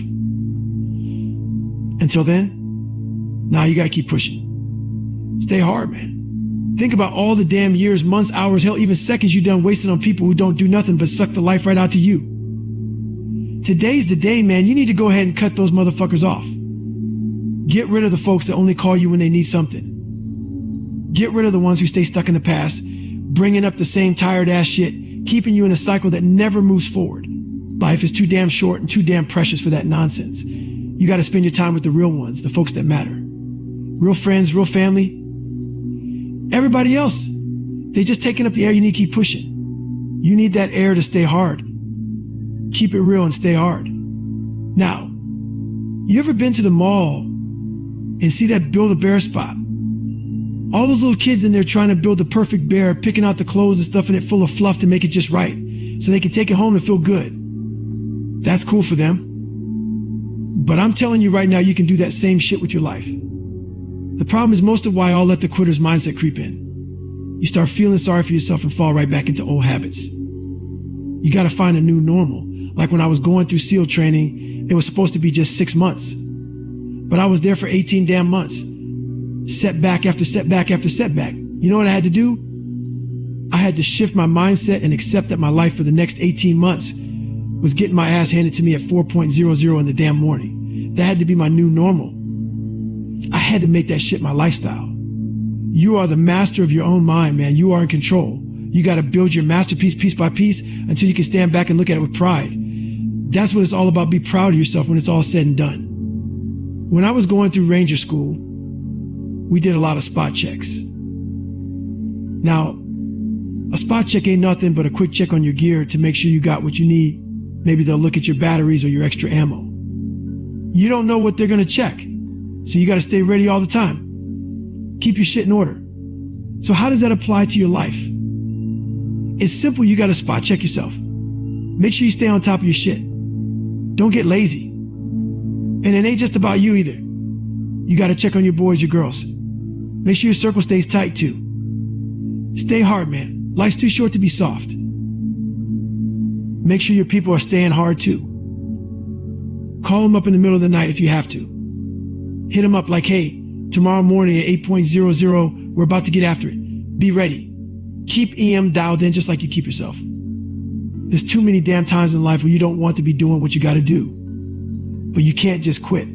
Until then, now you got to keep pushing. Stay hard, man. Think about all the damn years, months, hours, hell, even seconds you done wasted on people who don't do nothing but suck the life right out to you. Today's the day, man. You need to go ahead and cut those motherfuckers off. Get rid of the folks that only call you when they need something. Get rid of the ones who stay stuck in the past, bringing up the same tired ass shit, keeping you in a cycle that never moves forward. Life is too damn short and too damn precious for that nonsense. You got to spend your time with the real ones, the folks that matter. Real friends, real family. Everybody else, they just taking up the air. You need to keep pushing. You need that air to stay hard. Keep it real and stay hard. Now, you ever been to the mall and see that Build-A-Bear spot? All those little kids in there trying to build the perfect bear, picking out the clothes and stuffing it full of fluff to make it just right, so they can take it home and feel good. That's cool for them. But I'm telling you right now, you can do that same shit with your life. The problem is most of why I'll let the quitter's mindset creep in. You start feeling sorry for yourself and fall right back into old habits. You got to find a new normal. Like when I was going through SEAL training, it was supposed to be just 6 months. But I was there for 18 damn months. Setback after setback after setback. You know what I had to do? I had to shift my mindset and accept that my life for the next 18 months was getting my ass handed to me at 4.00 in the damn morning. That had to be my new normal. I had to make that shit my lifestyle. You are the master of your own mind, man. You are in control. You got to build your masterpiece piece by piece until you can stand back and look at it with pride. That's what it's all about. Be proud of yourself when it's all said and done. When I was going through Ranger School, we did a lot of spot checks. Now, a spot check ain't nothing but a quick check on your gear to make sure you got what you need. Maybe they'll look at your batteries or your extra ammo. You don't know what they're going to check, so you got to stay ready all the time. Keep your shit in order. So how does that apply to your life? It's simple. You got to spot check yourself. Make sure you stay on top of your shit. Don't get lazy. And it ain't just about you either. You got to check on your boys, your girls. Make sure your circle stays tight too. Stay hard, man. Life's too short to be soft. Make sure your people are staying hard too. Call them up in the middle of the night if you have to. Hit them up like, hey, tomorrow morning at 8.00, we're about to get after it. Be ready. Keep EM dialed in just like you keep yourself. There's too many damn times in life where you don't want to be doing what you got to do. But you can't just quit.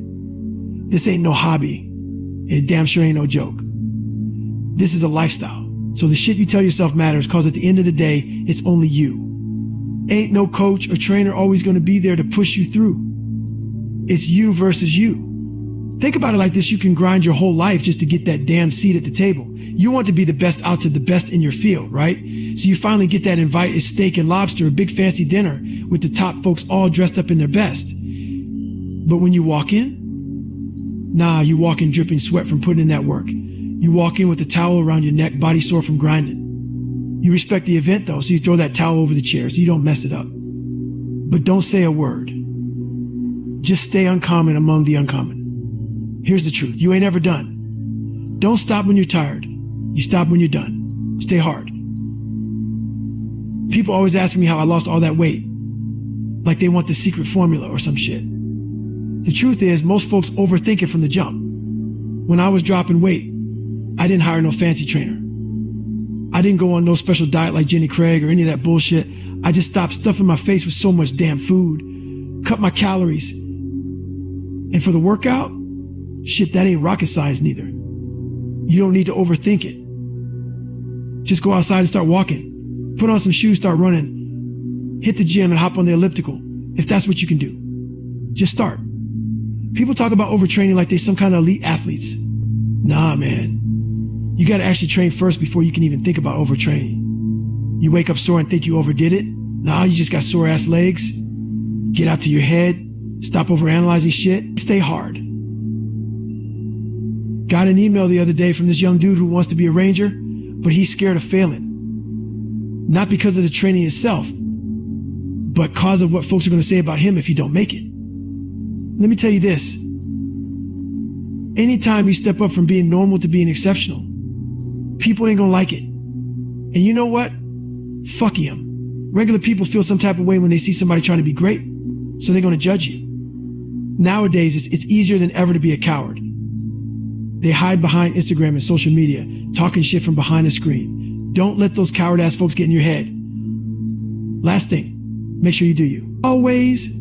This ain't no hobby. And it damn sure ain't no joke. This is a lifestyle. So the shit you tell yourself matters, cause at the end of the day, it's only you. Ain't no coach or trainer always going to be there to push you through. It's you versus you. Think about it like this. You can grind your whole life just to get that damn seat at the table. You want to be the best out to the best in your field, right? So you finally get that invite is steak and lobster, a big fancy dinner with the top folks all dressed up in their best. But when you walk in, you walk in dripping sweat from putting in that work. You walk in with a towel around your neck, body sore from grinding. You respect the event though, so you throw that towel over the chair so you don't mess it up. But don't say a word. Just stay uncommon among the uncommon. Here's the truth. You ain't ever done. Don't stop when you're tired. You stop when you're done. Stay hard. People always ask me how I lost all that weight. Like they want the secret formula or some shit. The truth is, most folks overthink it from the jump. When I was dropping weight, I didn't hire no fancy trainer. I didn't go on no special diet like Jenny Craig or any of that bullshit. I just stopped stuffing my face with so much damn food, cut my calories. And for the workout, shit, that ain't rocket science neither. You don't need to overthink it. Just go outside and start walking. Put on some shoes, start running. Hit the gym and hop on the elliptical, if that's what you can do. Just start. People talk about overtraining like they're some kind of elite athletes. Nah, man. You gotta actually train first before you can even think about overtraining. You wake up sore and think you overdid it? Nah, you just got sore ass legs. Get out to your head. Stop overanalyzing shit. Stay hard. Got an email the other day from this young dude who wants to be a ranger, but he's scared of failing. Not because of the training itself, but because of what folks are going to say about him if he don't make it. Let me tell you this. Anytime you step up from being normal to being exceptional, people ain't gonna like it. And you know what? Fuck him. Regular people feel some type of way when they see somebody trying to be great, so they're gonna judge you. Nowadays, it's easier than ever to be a coward. They hide behind Instagram and social media, talking shit from behind a screen. Don't let those coward ass folks get in your head. Last thing, make sure you do you. Always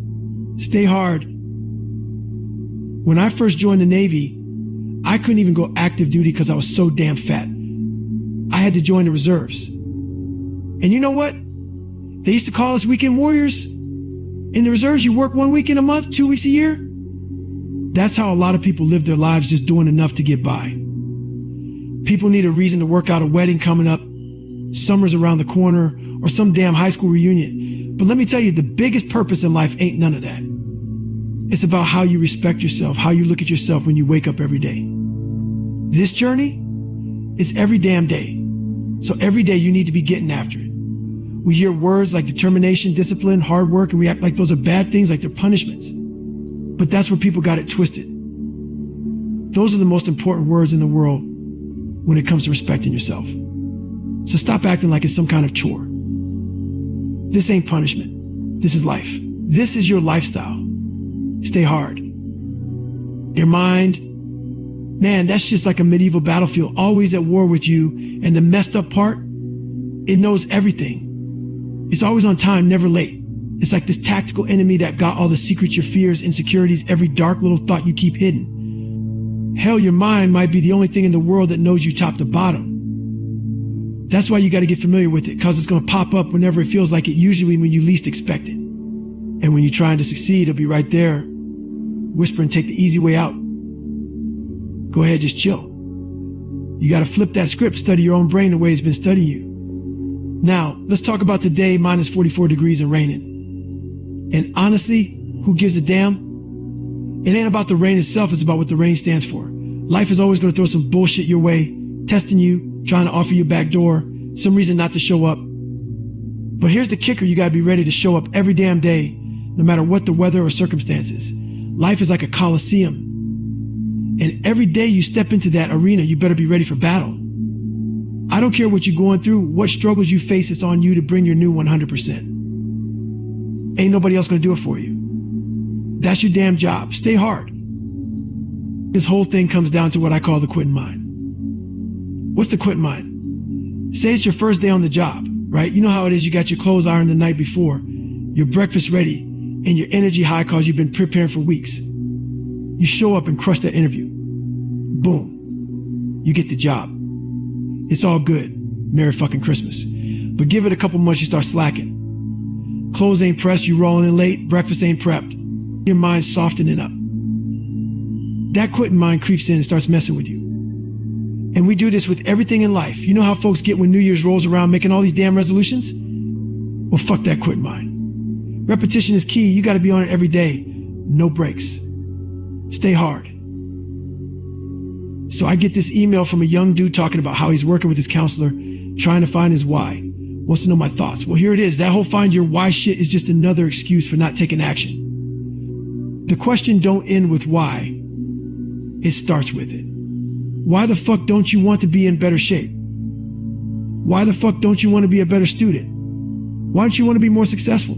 stay hard. When I first joined the Navy, I couldn't even go active duty because I was so damn fat. I had to join the reserves. And you know what? They used to call us weekend warriors. In the reserves, you work 1 week in a month, 2 weeks a year. That's how a lot of people live their lives, just doing enough to get by. People need a reason to work out a wedding coming up, summer's around the corner, or some damn high school reunion. But let me tell you, the biggest purpose in life ain't none of that. It's about how you respect yourself, how you look at yourself when you wake up every day. This journey is every damn day. So every day you need to be getting after it. We hear words like determination, discipline, hard work, and we act like those are bad things, like they're punishments. But that's where people got it twisted. Those are the most important words in the world when it comes to respecting yourself. So stop acting like it's some kind of chore. This ain't punishment. This is life. This is your lifestyle. Stay hard. Your mind, man, that's just like a medieval battlefield, always at war with you. And the messed up part, it knows everything. It's always on time, never late. It's like this tactical enemy that got all the secrets, your fears, insecurities, every dark little thought you keep hidden. Hell, your mind might be the only thing in the world that knows you top to bottom. That's why you got to get familiar with it, because it's going to pop up whenever it feels like it, usually when you least expect it. And when you're trying to succeed, it'll be right there, whispering, take the easy way out. Go ahead, just chill. You got to flip that script, study your own brain the way it's been studying you. Now, let's talk about today, minus 44 degrees and raining. And honestly, who gives a damn? It ain't about the rain itself, it's about what the rain stands for. Life is always going to throw some bullshit your way, testing you, trying to offer you a back door, some reason not to show up. But here's the kicker, you got to be ready to show up every damn day, no matter what the weather or circumstances. Life is like a coliseum. And every day you step into that arena, you better be ready for battle. I don't care what you're going through, what struggles you face, it's on you to bring your new 100%. Ain't nobody else going to do it for you. That's your damn job. Stay hard. This whole thing comes down to what I call the quitting mind. What's the quitting mind? Say it's your first day on the job, right? You know how it is. You got your clothes ironed the night before, your breakfast ready, and your energy high because you've been preparing for weeks. You show up and crush that interview. Boom. You get the job. It's all good. Merry fucking Christmas. But give it a couple months, you start slacking. Clothes ain't pressed, you rolling in late, breakfast ain't prepped. Your mind's softening up. that quitting mind creeps in and starts messing with you. And we do this with everything in life. You know how folks get when New Year's rolls around making all these damn resolutions? Well, fuck that quitting mind. Repetition is key. You got to be on it every day. No breaks. Stay hard. So I get this email from a young dude talking about how he's working with his counselor, trying to find his why. Wants to know my thoughts. Well, here it is. That whole find your why shit is just another excuse for not taking action. The question don't end with why. It starts with it. Why the fuck don't you want to be in better shape? Why the fuck don't you want to be a better student? Why don't you want to be more successful?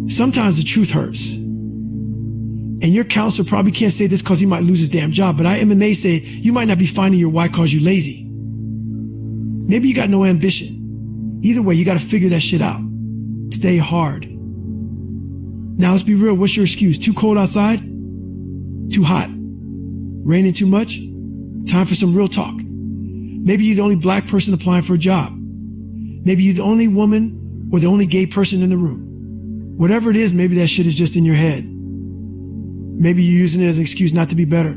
Sometimes the truth hurts. And your counselor probably can't say this because he might lose his damn job, but I may say you might not be finding your why because you're lazy. Maybe you got no ambition. Either way, you got to figure that shit out. Stay hard. Now let's be real. What's your excuse? Too cold outside? Too hot? Raining too much? Time for some real talk. Maybe you're the only black person applying for a job. Maybe you're the only woman or the only gay person in the room. Whatever it is, maybe that shit is just in your head. Maybe you're using it as an excuse not to be better.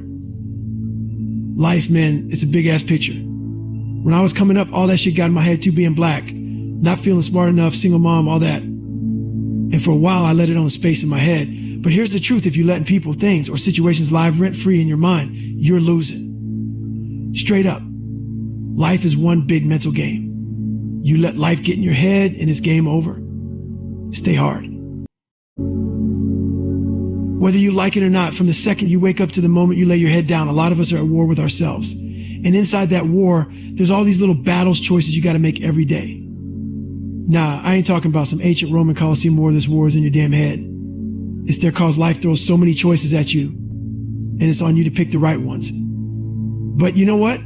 Life, man, it's a big ass picture. When I was coming up, all that shit got in my head too, being black, not feeling smart enough, single mom, all that. And for a while, I let it own space in my head. But here's the truth. If you're letting people, things, or situations live rent-free in your mind, you're losing. Straight up. Life is one big mental game. You let life get in your head and it's game over. Stay hard. Whether you like it or not, from the second you wake up to the moment you lay your head down, a lot of us are at war with ourselves. And inside that war, there's all these little battles, choices you got to make every day. Nah, I ain't talking about some ancient Roman Colosseum war. This war is in your damn head. It's there cause life throws so many choices at you, and it's on you to pick the right ones. But you know what?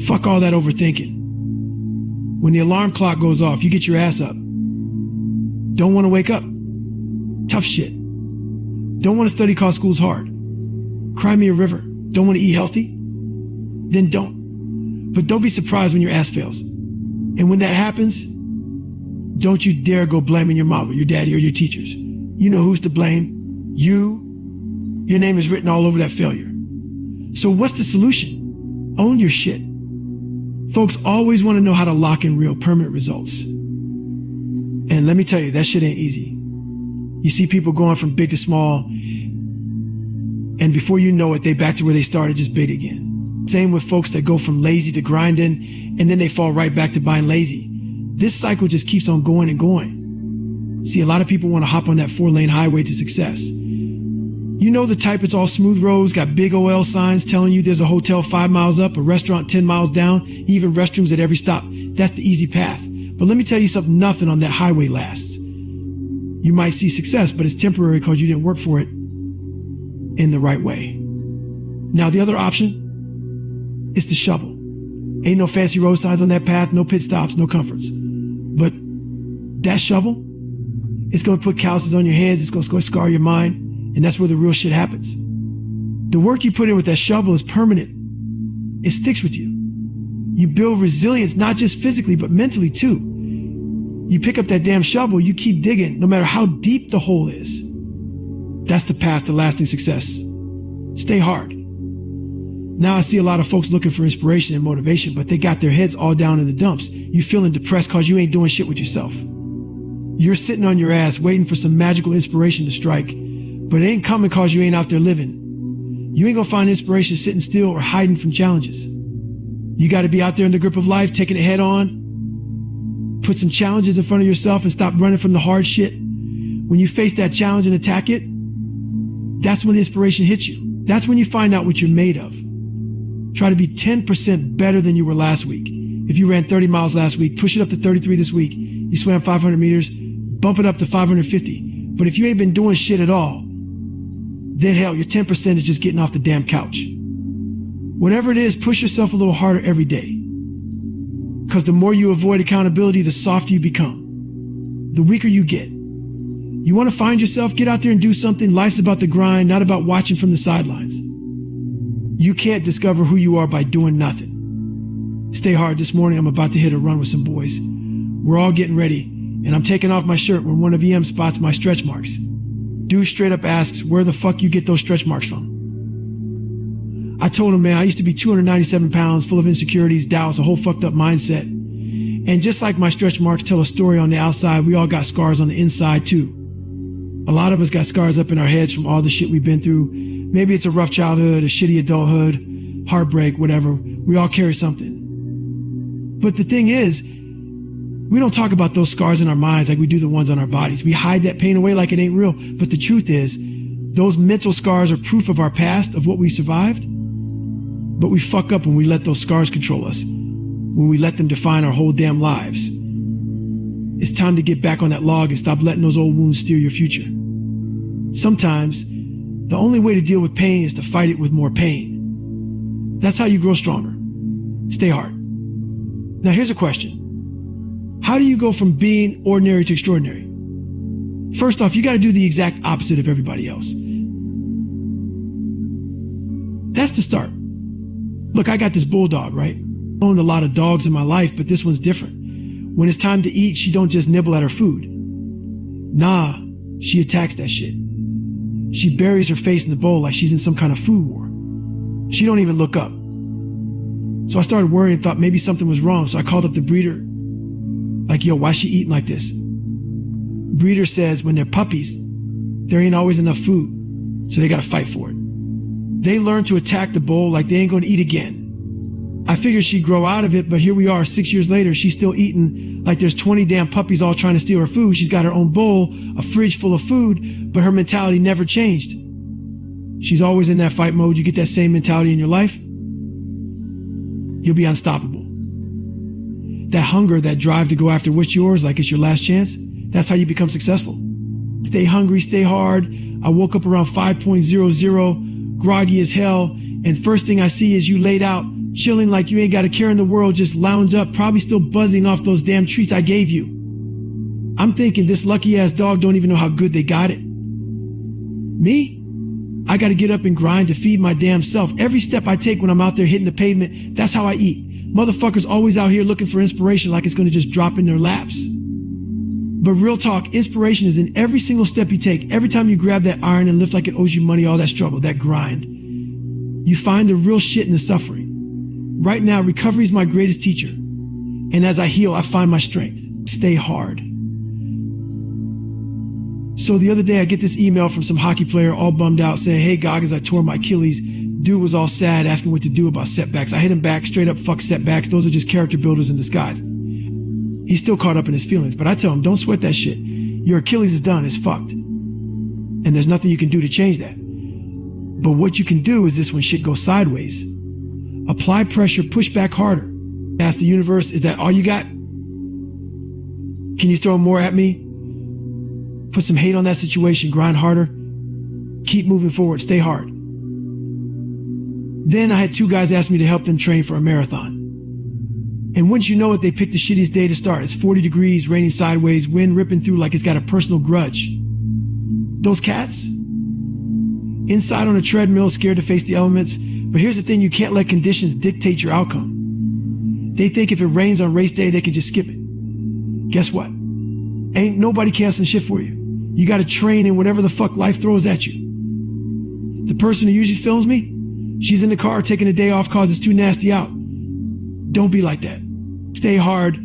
Fuck all that overthinking. When the alarm clock goes off, you get your ass up. Don't want to wake up. Tough shit. Don't want to study cause school's hard. Cry me a river. Don't want to eat healthy? Then don't. But don't be surprised when your ass fails. And when that happens, don't you dare go blaming your mama, your daddy, or your teachers. You know who's to blame. You. Your name is written all over that failure. So what's the solution? Own your shit. Folks always want to know how to lock in real permanent results. And let me tell you, that shit ain't easy. You see people going from big to small, and before you know it, they back to where they started, just big again. Same with folks that go from lazy to grinding, and then they fall right back to buying lazy. This cycle just keeps on going and going. See, a lot of people want to hop on that 4-lane highway to success. You know the type, it's all smooth roads, got big OL signs telling you there's a hotel 5 miles up, a restaurant 10 miles down, even restrooms at every stop. That's the easy path. But let me tell you something, nothing on that highway lasts. You might see success, but it's temporary because you didn't work for it in the right way. Now, the other option is to shovel. Ain't no fancy road signs on that path, no pit stops, no comforts. But that shovel, it's going to put calluses on your hands, it's going to scar your mind, and that's where the real shit happens. The work you put in with that shovel is permanent. It sticks with you. You build resilience, not just physically, but mentally too. You pick up that damn shovel, you keep digging, no matter how deep the hole is. That's the path to lasting success. Stay hard. Now I see a lot of folks looking for inspiration and motivation, but they got their heads all down in the dumps. You feeling depressed cause you ain't doing shit with yourself. You're sitting on your ass waiting for some magical inspiration to strike, but it ain't coming cause you ain't out there living. You ain't gonna find inspiration sitting still or hiding from challenges. You gotta be out there in the grip of life, taking it head on. Put some challenges in front of yourself and stop running from the hard shit. When you face that challenge and attack it, that's when inspiration hits you. That's when you find out what you're made of. Try to be 10% better than you were last week. If you ran 30 miles last week, push it up to 33 this week. You swam 500 meters, bump it up to 550. But if you ain't been doing shit at all, then hell, your 10% is just getting off the damn couch. Whatever it is, push yourself a little harder every day. Because the more you avoid accountability, the softer you become, the weaker you get. You want to find yourself, get out there and do something. Life's about the grind, not about watching from the sidelines. You can't discover who you are by doing nothing. Stay hard. This morning, I'm about to hit a run with some boys. We're all getting ready, and I'm taking off my shirt when one of EM spots my stretch marks. Dude straight up asks, where the fuck you get those stretch marks from? I told him, man, I used to be 297 pounds, full of insecurities, doubts, a whole fucked up mindset. And just like my stretch marks tell a story on the outside, we all got scars on the inside too. A lot of us got scars up in our heads from all the shit we've been through. Maybe it's a rough childhood, a shitty adulthood, heartbreak, whatever. We all carry something. But the thing is, we don't talk about those scars in our minds like we do the ones on our bodies. We hide that pain away like it ain't real. But the truth is, those mental scars are proof of our past, of what we survived. But we fuck up when we let those scars control us, when we let them define our whole damn lives. It's time to get back on that log and stop letting those old wounds steer your future. Sometimes, the only way to deal with pain is to fight it with more pain. That's how you grow stronger. Stay hard. Now here's a question. How do you go from being ordinary to extraordinary? First off, you got to do the exact opposite of everybody else. That's the start. Look, I got this bulldog, right? I owned a lot of dogs in my life, but this one's different. When it's time to eat, she don't just nibble at her food. Nah, she attacks that shit. She buries her face in the bowl like she's in some kind of food war. She don't even look up. So I started worrying and thought maybe something was wrong. So I called up the breeder. Like, yo, why is she eating like this? Breeder says when they're puppies, there ain't always enough food. So they got to fight for it. They learn to attack the bowl like they ain't going to eat again. I figured she'd grow out of it, but here we are 6 years later, she's still eating like there's 20 damn puppies all trying to steal her food. She's got her own bowl, a fridge full of food, but her mentality never changed. She's always in that fight mode. You get that same mentality in your life, you'll be unstoppable. That hunger, that drive to go after what's yours like it's your last chance, that's how you become successful. Stay hungry, stay hard. I woke up around 5.00, groggy as hell, and first thing I see is you laid out, chilling like you ain't got a care in the world, just lounge up, probably still buzzing off those damn treats I gave you. I'm thinking this lucky ass dog don't even know how good they got it. Me? I got to get up and grind to feed my damn self. Every step I take when I'm out there hitting the pavement, that's how I eat. Motherfuckers always out here looking for inspiration like it's going to just drop in their laps. But real talk, inspiration is in every single step you take. Every time you grab that iron and lift like it owes you money, all that struggle, that grind. You find the real shit in the suffering. Right now, recovery is my greatest teacher. And as I heal, I find my strength. Stay hard. So the other day, I get this email from some hockey player all bummed out saying, hey, Goggins, I tore my Achilles. Dude was all sad, asking what to do about setbacks. I hit him back, straight up, fuck setbacks. Those are just character builders in disguise. He's still caught up in his feelings, but I tell him, don't sweat that shit. Your Achilles is done, it's fucked. And there's nothing you can do to change that. But what you can do is this: when shit goes sideways, apply pressure, push back harder. Ask the universe, is that all you got? Can you throw more at me? Put some hate on that situation, grind harder, keep moving forward, stay hard. Then I had two guys ask me to help them train for a marathon. And once you know it, they picked the shittiest day to start. It's 40 degrees, raining sideways, wind ripping through like it's got a personal grudge. Those cats, inside on a treadmill, scared to face the elements. But here's the thing, you can't let conditions dictate your outcome. They think if it rains on race day, they can just skip it. Guess what? Ain't nobody canceling shit for you. You got to train in whatever the fuck life throws at you. The person who usually films me, she's in the car taking a day off cause it's too nasty out. Don't be like that. Stay hard.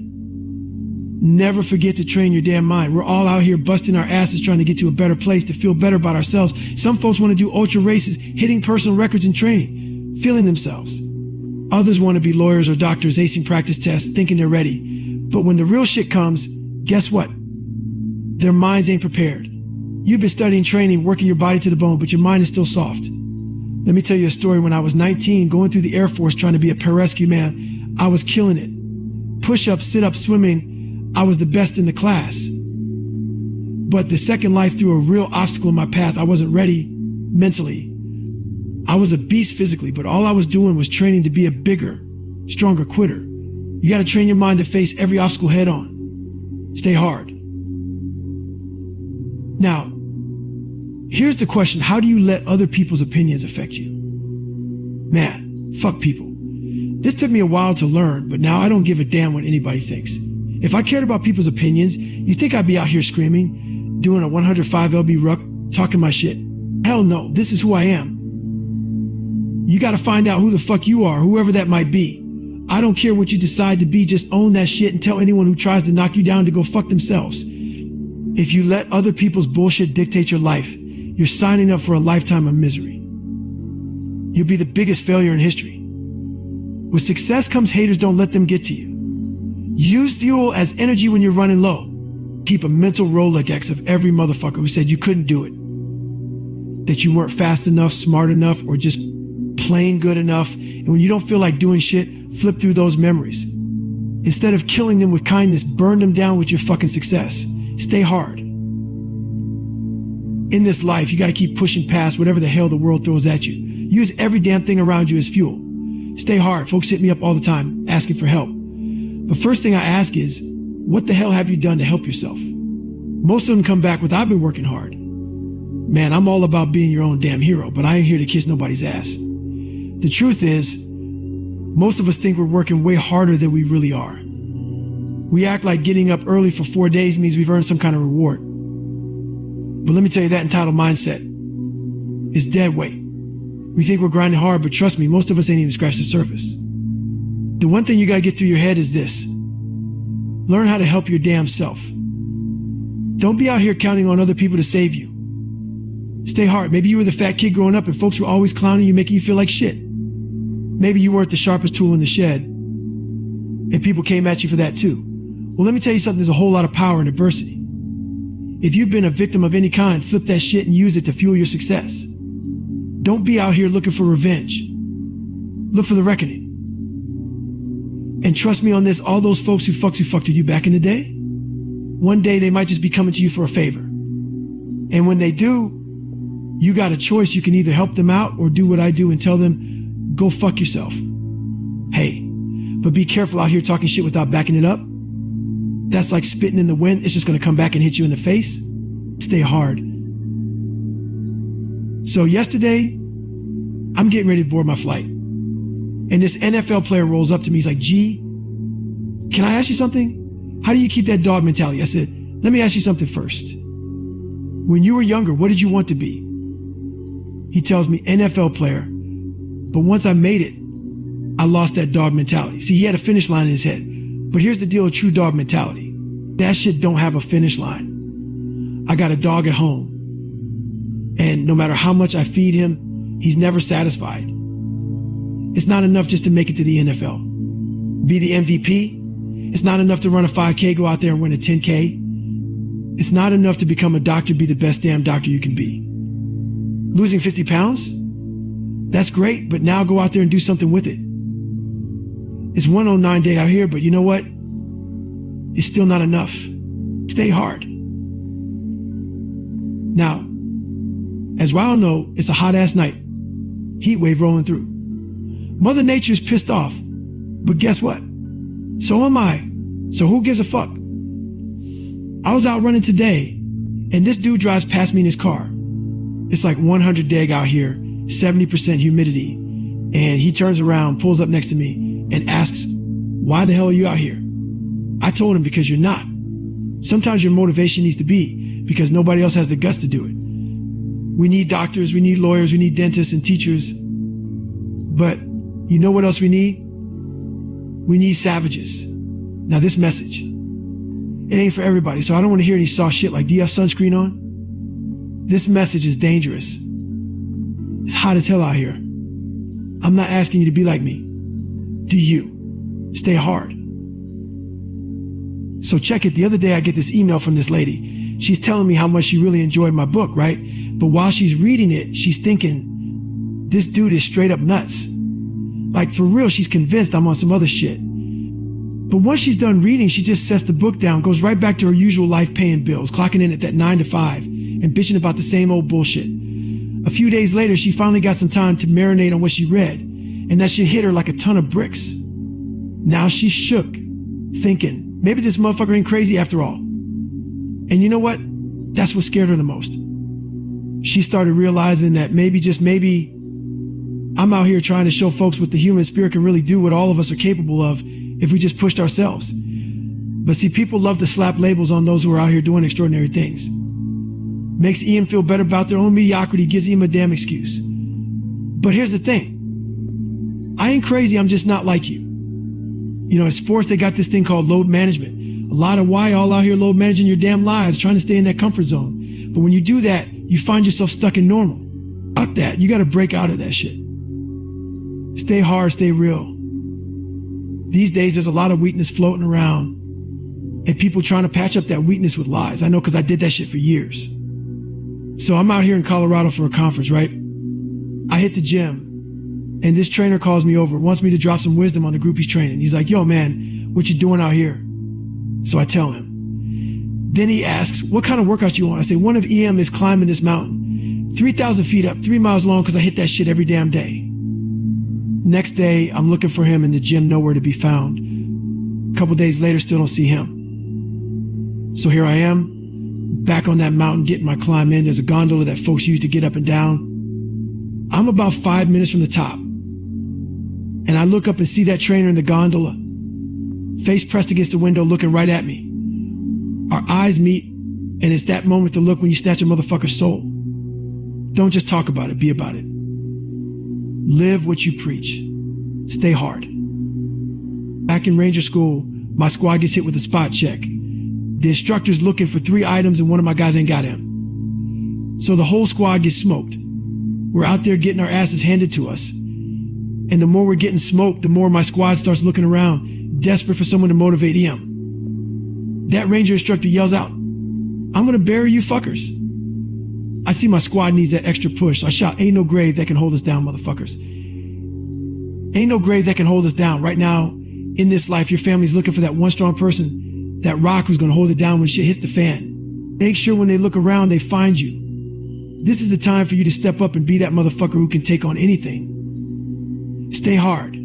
Never forget to train your damn mind. We're all out here busting our asses trying to get to a better place, to feel better about ourselves. Some folks want to do ultra races, hitting personal records in training, feeling themselves. Others want to be lawyers or doctors, acing practice tests, thinking they're ready. But when the real shit comes, guess what? Their minds ain't prepared. You've been studying training, working your body to the bone, but your mind is still soft. Let me tell you a story. When I was 19, going through the Air Force, trying to be a pararescue man, I was killing it. Push-ups, sit-ups, swimming, I was the best in the class. But the second life threw a real obstacle in my path. I wasn't ready mentally. I was a beast physically, but all I was doing was training to be a bigger, stronger quitter. You got to train your mind to face every obstacle head on. Stay hard. Now, here's the question. How do you let other people's opinions affect you? Man, fuck people. This took me a while to learn, but now I don't give a damn what anybody thinks. If I cared about people's opinions, you think I'd be out here screaming, doing a 105 lb ruck, talking my shit? Hell no, this is who I am. You got to find out who the fuck you are, whoever that might be. I don't care what you decide to be. Just own that shit and tell anyone who tries to knock you down to go fuck themselves. If you let other people's bullshit dictate your life, you're signing up for a lifetime of misery. You'll be the biggest failure in history. With success comes haters. Don't let them get to you. Use fuel as energy when you're running low. Keep a mental Rolodex of every motherfucker who said you couldn't do it, that you weren't fast enough, smart enough, or just plain good enough. And when you don't feel like doing shit, flip through those memories. Instead of killing them with kindness, burn them down with your fucking success. Stay hard. In this life, you got to keep pushing past whatever the hell the world throws at you. Use every damn thing around you as fuel. Stay hard. Folks hit me up all the time asking for help. The first thing I ask is, what the hell have you done to help yourself? Most of them come back with, I've been working hard. Man, I'm all about being your own damn hero, but I ain't here to kiss nobody's ass. The truth is, most of us think we're working way harder than we really are. We act like getting up early for 4 days means we've earned some kind of reward. But let me tell you, that entitled mindset is dead weight. We think we're grinding hard, but trust me, most of us ain't even scratched the surface. The one thing you gotta get through your head is this: learn how to help your damn self. Don't be out here counting on other people to save you. Stay hard. Maybe you were the fat kid growing up and folks were always clowning you, making you feel like shit. Maybe you weren't the sharpest tool in the shed and people came at you for that too. Well, let me tell you something. There's a whole lot of power in adversity. If you've been a victim of any kind, flip that shit and use it to fuel your success. Don't be out here looking for revenge. Look for the reckoning. And trust me on this, all those folks who fucked with you back in the day, one day they might just be coming to you for a favor. And when they do, you got a choice. You can either help them out or do what I do and tell them, go fuck yourself. Hey, but be careful out here talking shit without backing it up. That's like spitting in the wind. It's just going to come back and hit you in the face. Stay hard. So yesterday, I'm getting ready to board my flight. And this NFL player rolls up to me. He's like, G, can I ask you something? How do you keep that dog mentality? I said, let me ask you something first. When you were younger, what did you want to be? He tells me, NFL player. But once I made it, I lost that dog mentality. See, he had a finish line in his head. But here's the deal with true dog mentality. That shit don't have a finish line. I got a dog at home. And no matter how much I feed him, he's never satisfied. It's not enough just to make it to the NFL. Be the MVP. It's not enough to run a 5K, go out there and win a 10K. It's not enough to become a doctor, be the best damn doctor you can be. Losing 50 pounds? That's great, but now go out there and do something with it. It's 109 day out here, but you know what? It's still not enough. Stay hard. Now, as we all know, it's a hot ass night. Heat wave rolling through. Mother Nature's pissed off, but guess what? So am I. So who gives a fuck? I was out running today and this dude drives past me in his car. It's like 100 deg out here, 70% humidity. And he turns around, pulls up next to me and asks, why the hell are you out here? I told him, because you're not. Sometimes your motivation needs to be because nobody else has the guts to do it. We need doctors, we need lawyers, we need dentists and teachers. But you know what else we need? We need savages. Now this message, it ain't for everybody. So I don't want to hear any soft shit like, do you have sunscreen on? This message is dangerous. It's hot as hell out here. I'm not asking you to be like me. Do you? Stay hard. So check it. The other day I get this email from this lady. She's telling me how much she really enjoyed my book, right? But while she's reading it, she's thinking, this dude is straight up nuts. Like for real, she's convinced I'm on some other shit. But once she's done reading, she just sets the book down, goes right back to her usual life paying bills, clocking in at that 9 to 5 and bitching about the same old bullshit. A few days later, she finally got some time to marinate on what she read, and that shit hit her like a ton of bricks. Now she's shook, thinking, maybe this motherfucker ain't crazy after all. And you know what? That's what scared her the most. She started realizing that maybe, just maybe, I'm out here trying to show folks what the human spirit can really do, what all of us are capable of if we just pushed ourselves. But see, people love to slap labels on those who are out here doing extraordinary things. Makes Ian feel better about their own mediocrity, gives him a damn excuse. But here's the thing. I ain't crazy. I'm just not like you. In sports, they got this thing called load management. A lot of why all out here load managing your damn lives, trying to stay in that comfort zone. But when you do that, you find yourself stuck in normal. Fuck that. You got to break out of that shit. Stay hard, stay real. These days, there's a lot of weakness floating around and people trying to patch up that weakness with lies. I know because I did that shit for years. So I'm out here in Colorado for a conference, right? I hit the gym and this trainer calls me over, wants me to drop some wisdom on the group he's training. He's like, yo, man, what you doing out here? So I tell him. Then he asks, what kind of workout you want? I say, one of EM is climbing this mountain, 3,000 feet up, 3 miles long, because I hit that shit every damn day. Next day, I'm looking for him in the gym, nowhere to be found. A couple days later, still don't see him. So here I am, back on that mountain, getting my climb in. There's a gondola that folks use to get up and down. I'm about 5 minutes from the top. And I look up and see that trainer in the gondola, face pressed against the window, looking right at me. Our eyes meet, and it's that moment to look when you snatch a motherfucker's soul. Don't just talk about it, be about it. Live what you preach. Stay hard. Back in Ranger School, my squad gets hit with a spot check. The instructor's looking for 3 items and one of my guys ain't got him. So the whole squad gets smoked. We're out there getting our asses handed to us. And the more we're getting smoked, the more my squad starts looking around, desperate for someone to motivate EM. That Ranger instructor yells out, I'm gonna bury you fuckers. I see my squad needs that extra push, so I shout, ain't no grave that can hold us down, motherfuckers. Ain't no grave that can hold us down. Right now, in this life, your family's looking for that one strong person, that rock who's gonna hold it down when shit hits the fan. Make sure when they look around, they find you. This is the time for you to step up and be that motherfucker who can take on anything. Stay hard.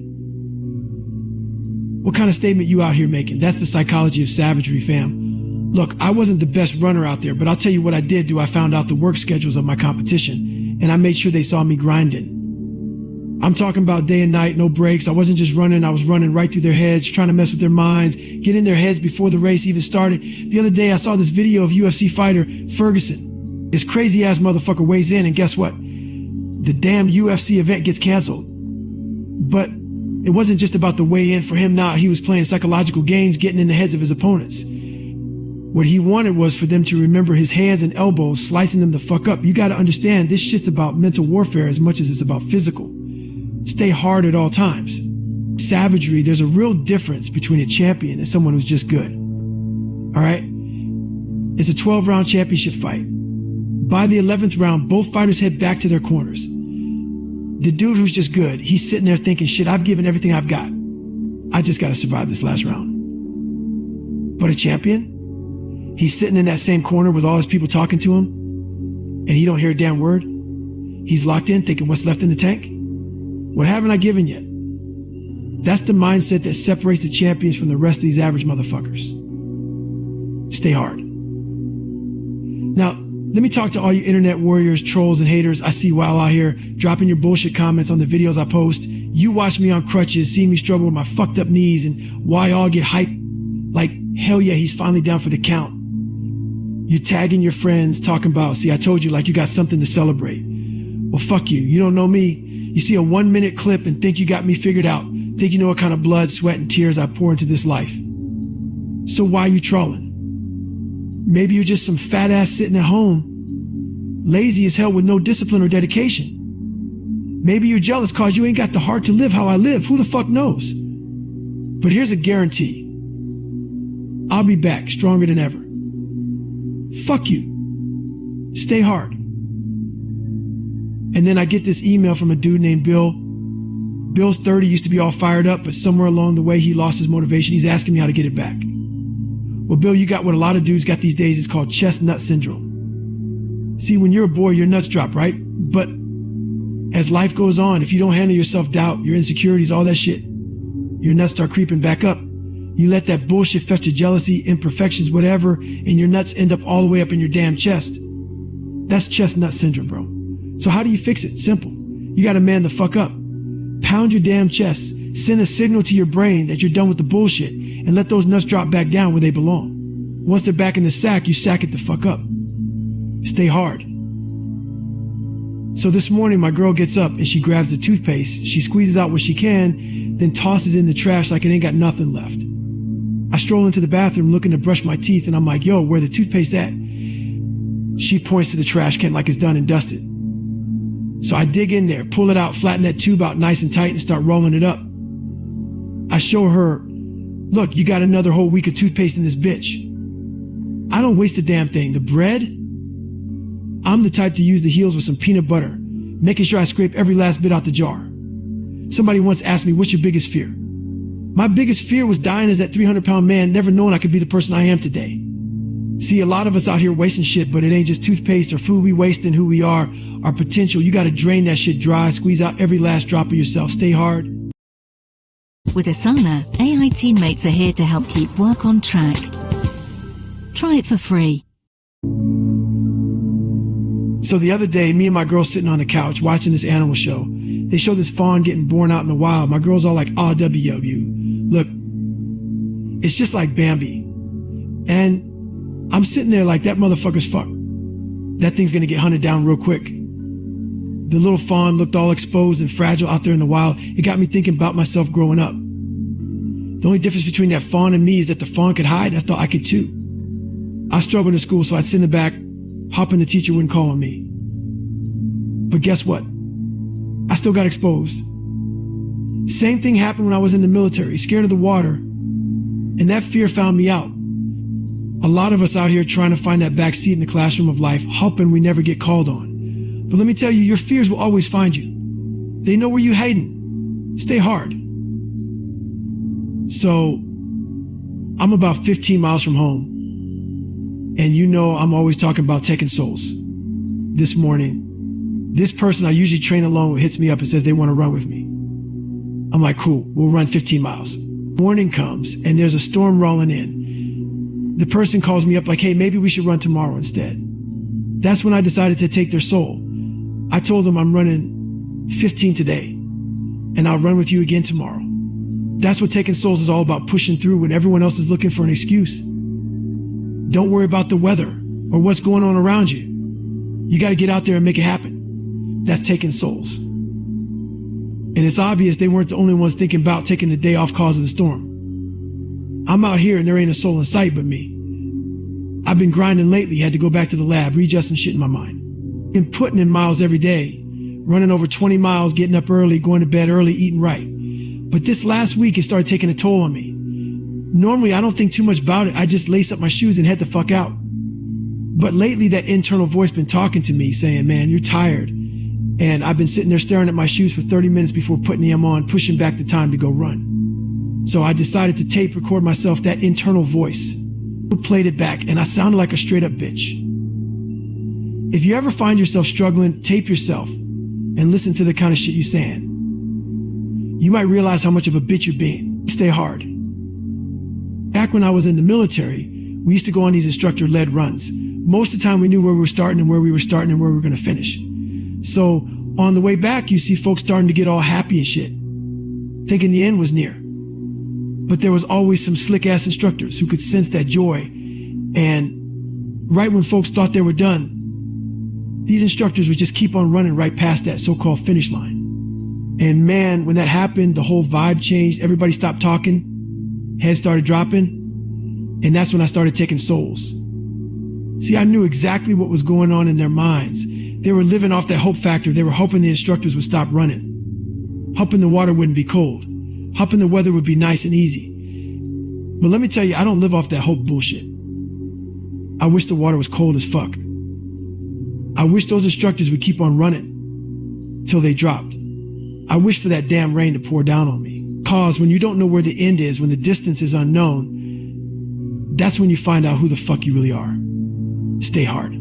What kind of statement you out here making? That's the psychology of savagery, fam. Look, I wasn't the best runner out there, but I'll tell you what I did do. I found out the work schedules of my competition, and I made sure they saw me grinding. I'm talking about day and night, no breaks. I wasn't just running. I was running right through their heads, trying to mess with their minds, get in their heads before the race even started. The other day, I saw this video of UFC fighter Ferguson. This crazy ass motherfucker weighs in, and guess what? The damn UFC event gets canceled. But it wasn't just about the weigh in for him. Now he was playing psychological games, getting in the heads of his opponents. What he wanted was for them to remember his hands and elbows, slicing them the fuck up. You got to understand, this shit's about mental warfare as much as it's about physical. Stay hard at all times. Savagery, there's a real difference between a champion and someone who's just good. All right? It's a 12-round championship fight. By the 11th round, both fighters head back to their corners. The dude who's just good, he's sitting there thinking, shit, I've given everything I've got. I just got to survive this last round. But a champion, he's sitting in that same corner with all his people talking to him, and he don't hear a damn word. He's locked in thinking, what's left in the tank? What haven't I given yet? That's the mindset that separates the champions from the rest of these average motherfuckers. Stay hard. Now, let me talk to all you internet warriors, trolls, and haters I see while out here dropping your bullshit comments on the videos I post. You watch me on crutches, see me struggle with my fucked up knees, and why y'all get hyped like, hell yeah, he's finally down for the count. You're tagging your friends, talking about, see, I told you, like you got something to celebrate. Well, fuck you. You don't know me. You see a 1-minute clip and think you got me figured out. Think you know what kind of blood, sweat, and tears I pour into this life. So why are you trolling? Maybe you're just some fat ass sitting at home, lazy as hell with no discipline or dedication. Maybe you're jealous cause you ain't got the heart to live how I live. Who the fuck knows? But here's a guarantee. I'll be back stronger than ever. Fuck you. Stay hard. And then I get this email from a dude named Bill. Bill's 30, used to be all fired up, but somewhere along the way he lost his motivation. He's asking me how to get it back. Well, Bill, you got what a lot of dudes got these days. It's called chestnut syndrome. See, when you're a boy, your nuts drop, right? But as life goes on, if you don't handle your self-doubt, your insecurities, all that shit, your nuts start creeping back up. You let that bullshit fester, jealousy, imperfections, whatever, and your nuts end up all the way up in your damn chest. That's chestnut syndrome, bro. So how do you fix it? Simple. You gotta man the fuck up. Pound your damn chest. Send a signal to your brain that you're done with the bullshit and let those nuts drop back down where they belong. Once they're back in the sack, you sack it the fuck up. Stay hard. So this morning, my girl gets up and she grabs the toothpaste. She squeezes out what she can, then tosses it in the trash like it ain't got nothing left. I stroll into the bathroom looking to brush my teeth, and I'm like, yo, where the toothpaste at? She points to the trash can like it's done and dusted. So I dig in there, pull it out, flatten that tube out nice and tight, and start rolling it up. I show her, look, you got another whole week of toothpaste in this bitch. I don't waste a damn thing. The bread, I'm the type to use the heels with some peanut butter, making sure I scrape every last bit out the jar. Somebody once asked me, what's your biggest fear? My biggest fear was dying as that 300-pound man, never knowing I could be the person I am today. See, a lot of us out here wasting shit, but it ain't just toothpaste or food we waste and who we are, our potential. You got to drain that shit dry, squeeze out every last drop of yourself. Stay hard. With Asana, AI teammates are here to help keep work on track. Try it for free. So the other day, me and my girl sitting on the couch watching this animal show. They show this fawn getting born out in the wild. My girl's all like, RWW. Look, it's just like Bambi. And I'm sitting there like, that motherfucker's fucked. That thing's gonna get hunted down real quick. The little fawn looked all exposed and fragile out there in the wild. It got me thinking about myself growing up. The only difference between that fawn and me is that the fawn could hide. I thought I could too. I struggled in school, so I'd sit in the back, hoping the teacher wouldn't call on me. But guess what? I still got exposed. Same thing happened when I was in the military, scared of the water, and that fear found me out. A lot of us out here trying to find that back seat in the classroom of life, hoping we never get called on. But let me tell you, your fears will always find you. They know where you're hiding. Stay hard. So, I'm about 15 miles from home. And you know I'm always talking about taking souls. This morning, this person I usually train alone with hits me up and says they want to run with me. I'm like, cool, we'll run 15 miles. Morning comes and there's a storm rolling in. The person calls me up like, hey, maybe we should run tomorrow instead. That's when I decided to take their soul. I told them I'm running 15 today and I'll run with you again tomorrow. That's what taking souls is all about, pushing through when everyone else is looking for an excuse. Don't worry about the weather or what's going on around you. You got to get out there and make it happen. That's taking souls. And it's obvious they weren't the only ones thinking about taking the day off cause of the storm. I'm out here and there ain't a soul in sight but me. I've been grinding lately, had to go back to the lab, readjusting shit in my mind. Been putting in miles every day, running over 20 miles, getting up early, going to bed early, eating right. But this last week, it started taking a toll on me. Normally, I don't think too much about it. I just lace up my shoes and head the fuck out. But lately, that internal voice been talking to me saying, man, you're tired. And I've been sitting there staring at my shoes for 30 minutes before putting them on, pushing back the time to go run. So I decided to tape record myself, that internal voice. Played it back, and I sounded like a straight up bitch. If you ever find yourself struggling, tape yourself and listen to the kind of shit you're saying. You might realize how much of a bitch you're being. Stay hard. Back when I was in the military, we used to go on these instructor-led runs. Most of the time we knew where we were starting and where we were starting and where we were going to finish. So on the way back, you see folks starting to get all happy and shit, thinking the end was near. But there was always some slick-ass instructors who could sense that joy. And right when folks thought they were done, these instructors would just keep on running right past that so-called finish line. And man, when that happened, the whole vibe changed. Everybody stopped talking. Heads started dropping. And that's when I started taking souls. See, I knew exactly what was going on in their minds. They were living off that hope factor. They were hoping the instructors would stop running, hoping the water wouldn't be cold, hoping the weather would be nice and easy. But let me tell you, I don't live off that hope bullshit. I wish the water was cold as fuck. I wish those instructors would keep on running till they dropped. I wish for that damn rain to pour down on me. Cause when you don't know where the end is, when the distance is unknown, that's when you find out who the fuck you really are. Stay hard.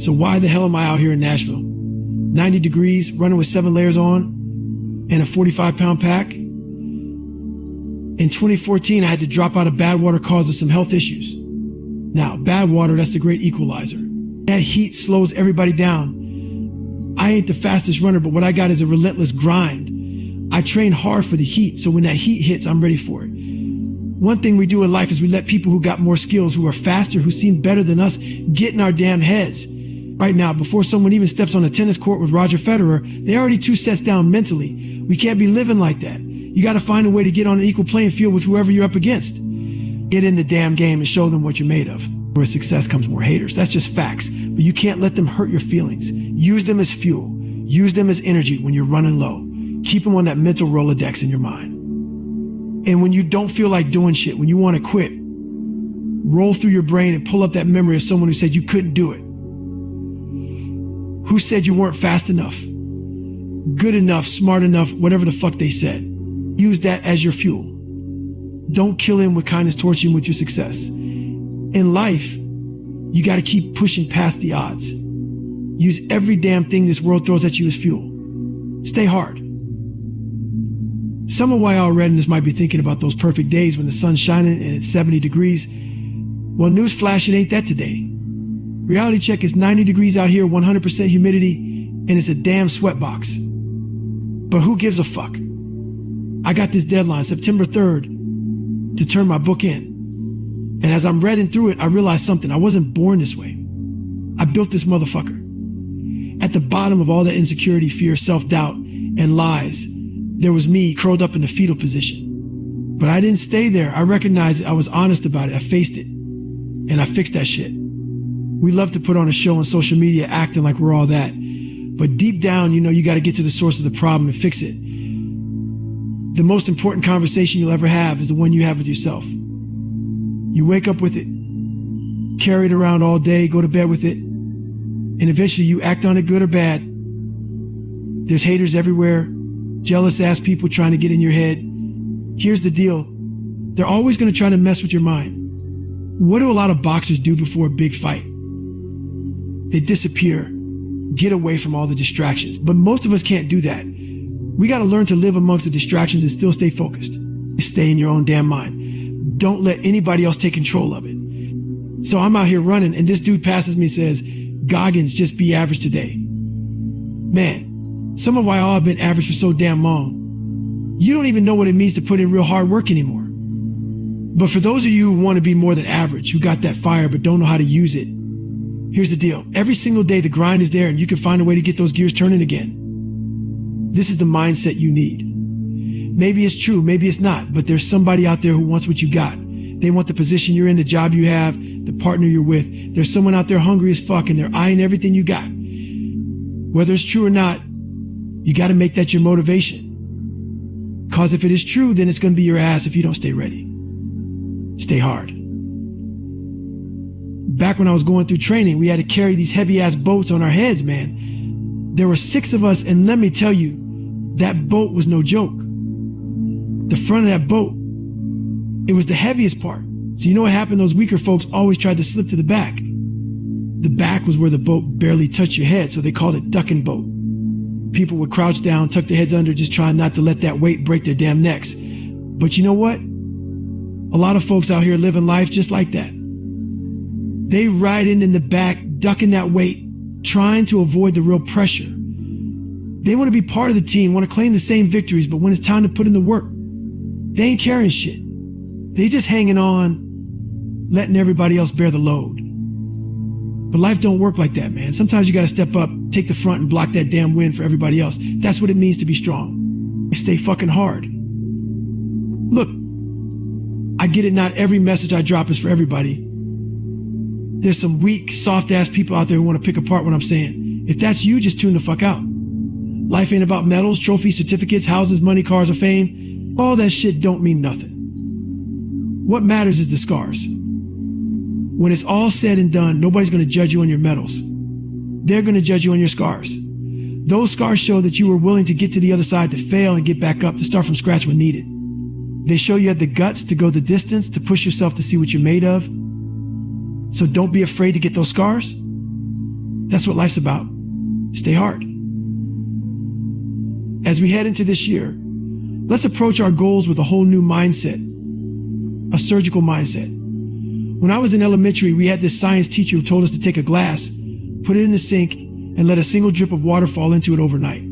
So why the hell am I out here in Nashville? 90 degrees, running with 7 layers on, and a 45-pound pack? In 2014, I had to drop out of bad water cause of some health issues. Now, bad water, that's the great equalizer. That heat slows everybody down. I ain't the fastest runner, but what I got is a relentless grind. I train hard for the heat, so when that heat hits, I'm ready for it. One thing we do in life is we let people who got more skills, who are faster, who seem better than us, get in our damn heads. Right now, before someone even steps on a tennis court with Roger Federer, they're already 2 sets down mentally. We can't be living like that. You got to find a way to get on an equal playing field with whoever you're up against. Get in the damn game and show them what you're made of. Where success comes more haters. That's just facts. But you can't let them hurt your feelings. Use them as fuel. Use them as energy when you're running low. Keep them on that mental Rolodex in your mind. And when you don't feel like doing shit, when you want to quit, roll through your brain and pull up that memory of someone who said you couldn't do it. Who said you weren't fast enough, good enough, smart enough, whatever the fuck they said. Use that as your fuel. Don't kill him with kindness towards him with your success. In life, you got to keep pushing past the odds. Use every damn thing this world throws at you as fuel. Stay hard. Some of y'all read this might be thinking about those perfect days when the sun's shining and it's 70 degrees. Well, newsflash, it ain't that today. Reality check is 90 degrees out here, 100% humidity, and it's a damn sweatbox. But who gives a fuck? I got this deadline, September 3rd, to turn my book in. And as I'm reading through it, I realized something. I wasn't born this way. I built this motherfucker. At the bottom of all that insecurity, fear, self-doubt, and lies, there was me curled up in the fetal position. But I didn't stay there. I recognized it. I was honest about it. I faced it. And I fixed that shit. We love to put on a show on social media acting like we're all that. But deep down, you got to get to the source of the problem and fix it. The most important conversation you'll ever have is the one you have with yourself. You wake up with it, carry it around all day, go to bed with it, and eventually you act on it good or bad. There's haters everywhere, jealous ass people trying to get in your head. Here's the deal. They're always going to try to mess with your mind. What do a lot of boxers do before a big fight? They disappear, get away from all the distractions. But most of us can't do that. We got to learn to live amongst the distractions and still stay focused. Stay in your own damn mind. Don't let anybody else take control of it. So I'm out here running and this dude passes me and says, Goggins, just be average today. Man, some of y'all have been average for so damn long. You don't even know what it means to put in real hard work anymore. But for those of you who want to be more than average, who got that fire but don't know how to use it, here's the deal. Every single day the grind is there and you can find a way to get those gears turning again. This is the mindset you need. Maybe it's true, maybe it's not, but there's somebody out there who wants what you got. They want the position you're in, the job you have, the partner you're with. There's someone out there hungry as fuck and they're eyeing everything you got. Whether it's true or not, you got to make that your motivation. Cause if it is true, then it's going to be your ass if you don't stay ready. Stay hard. Back when I was going through training, we had to carry these heavy ass boats on our heads, man. There were 6 of us, and let me tell you, that boat was no joke. The front of that boat, it was the heaviest part. So you know what happened? Those weaker folks always tried to slip to the back. The back was where the boat barely touched your head, so they called it ducking boat. People would crouch down, tuck their heads under, just trying not to let that weight break their damn necks. But you know what? A lot of folks out here living life just like that. They ride in the back, ducking that weight, trying to avoid the real pressure. They want to be part of the team, want to claim the same victories, but when it's time to put in the work, they ain't carrying shit. They just hanging on, letting everybody else bear the load. But life don't work like that, man. Sometimes you got to step up, take the front and block that damn win for everybody else. That's what it means to be strong. Stay fucking hard. Look, I get it. Not every message I drop is for everybody. There's some weak, soft-ass people out there who want to pick apart what I'm saying. If that's you, just tune the fuck out. Life ain't about medals, trophies, certificates, houses, money, cars, or fame. All that shit don't mean nothing. What matters is the scars. When it's all said and done, nobody's going to judge you on your medals. They're going to judge you on your scars. Those scars show that you were willing to get to the other side, to fail and get back up, to start from scratch when needed. They show you had the guts to go the distance, to push yourself to see what you're made of. So don't be afraid to get those scars. That's what life's about. Stay hard. As we head into this year, let's approach our goals with a whole new mindset, a surgical mindset. When I was in elementary, we had this science teacher who told us to take a glass, put it in the sink, and let a single drip of water fall into it overnight.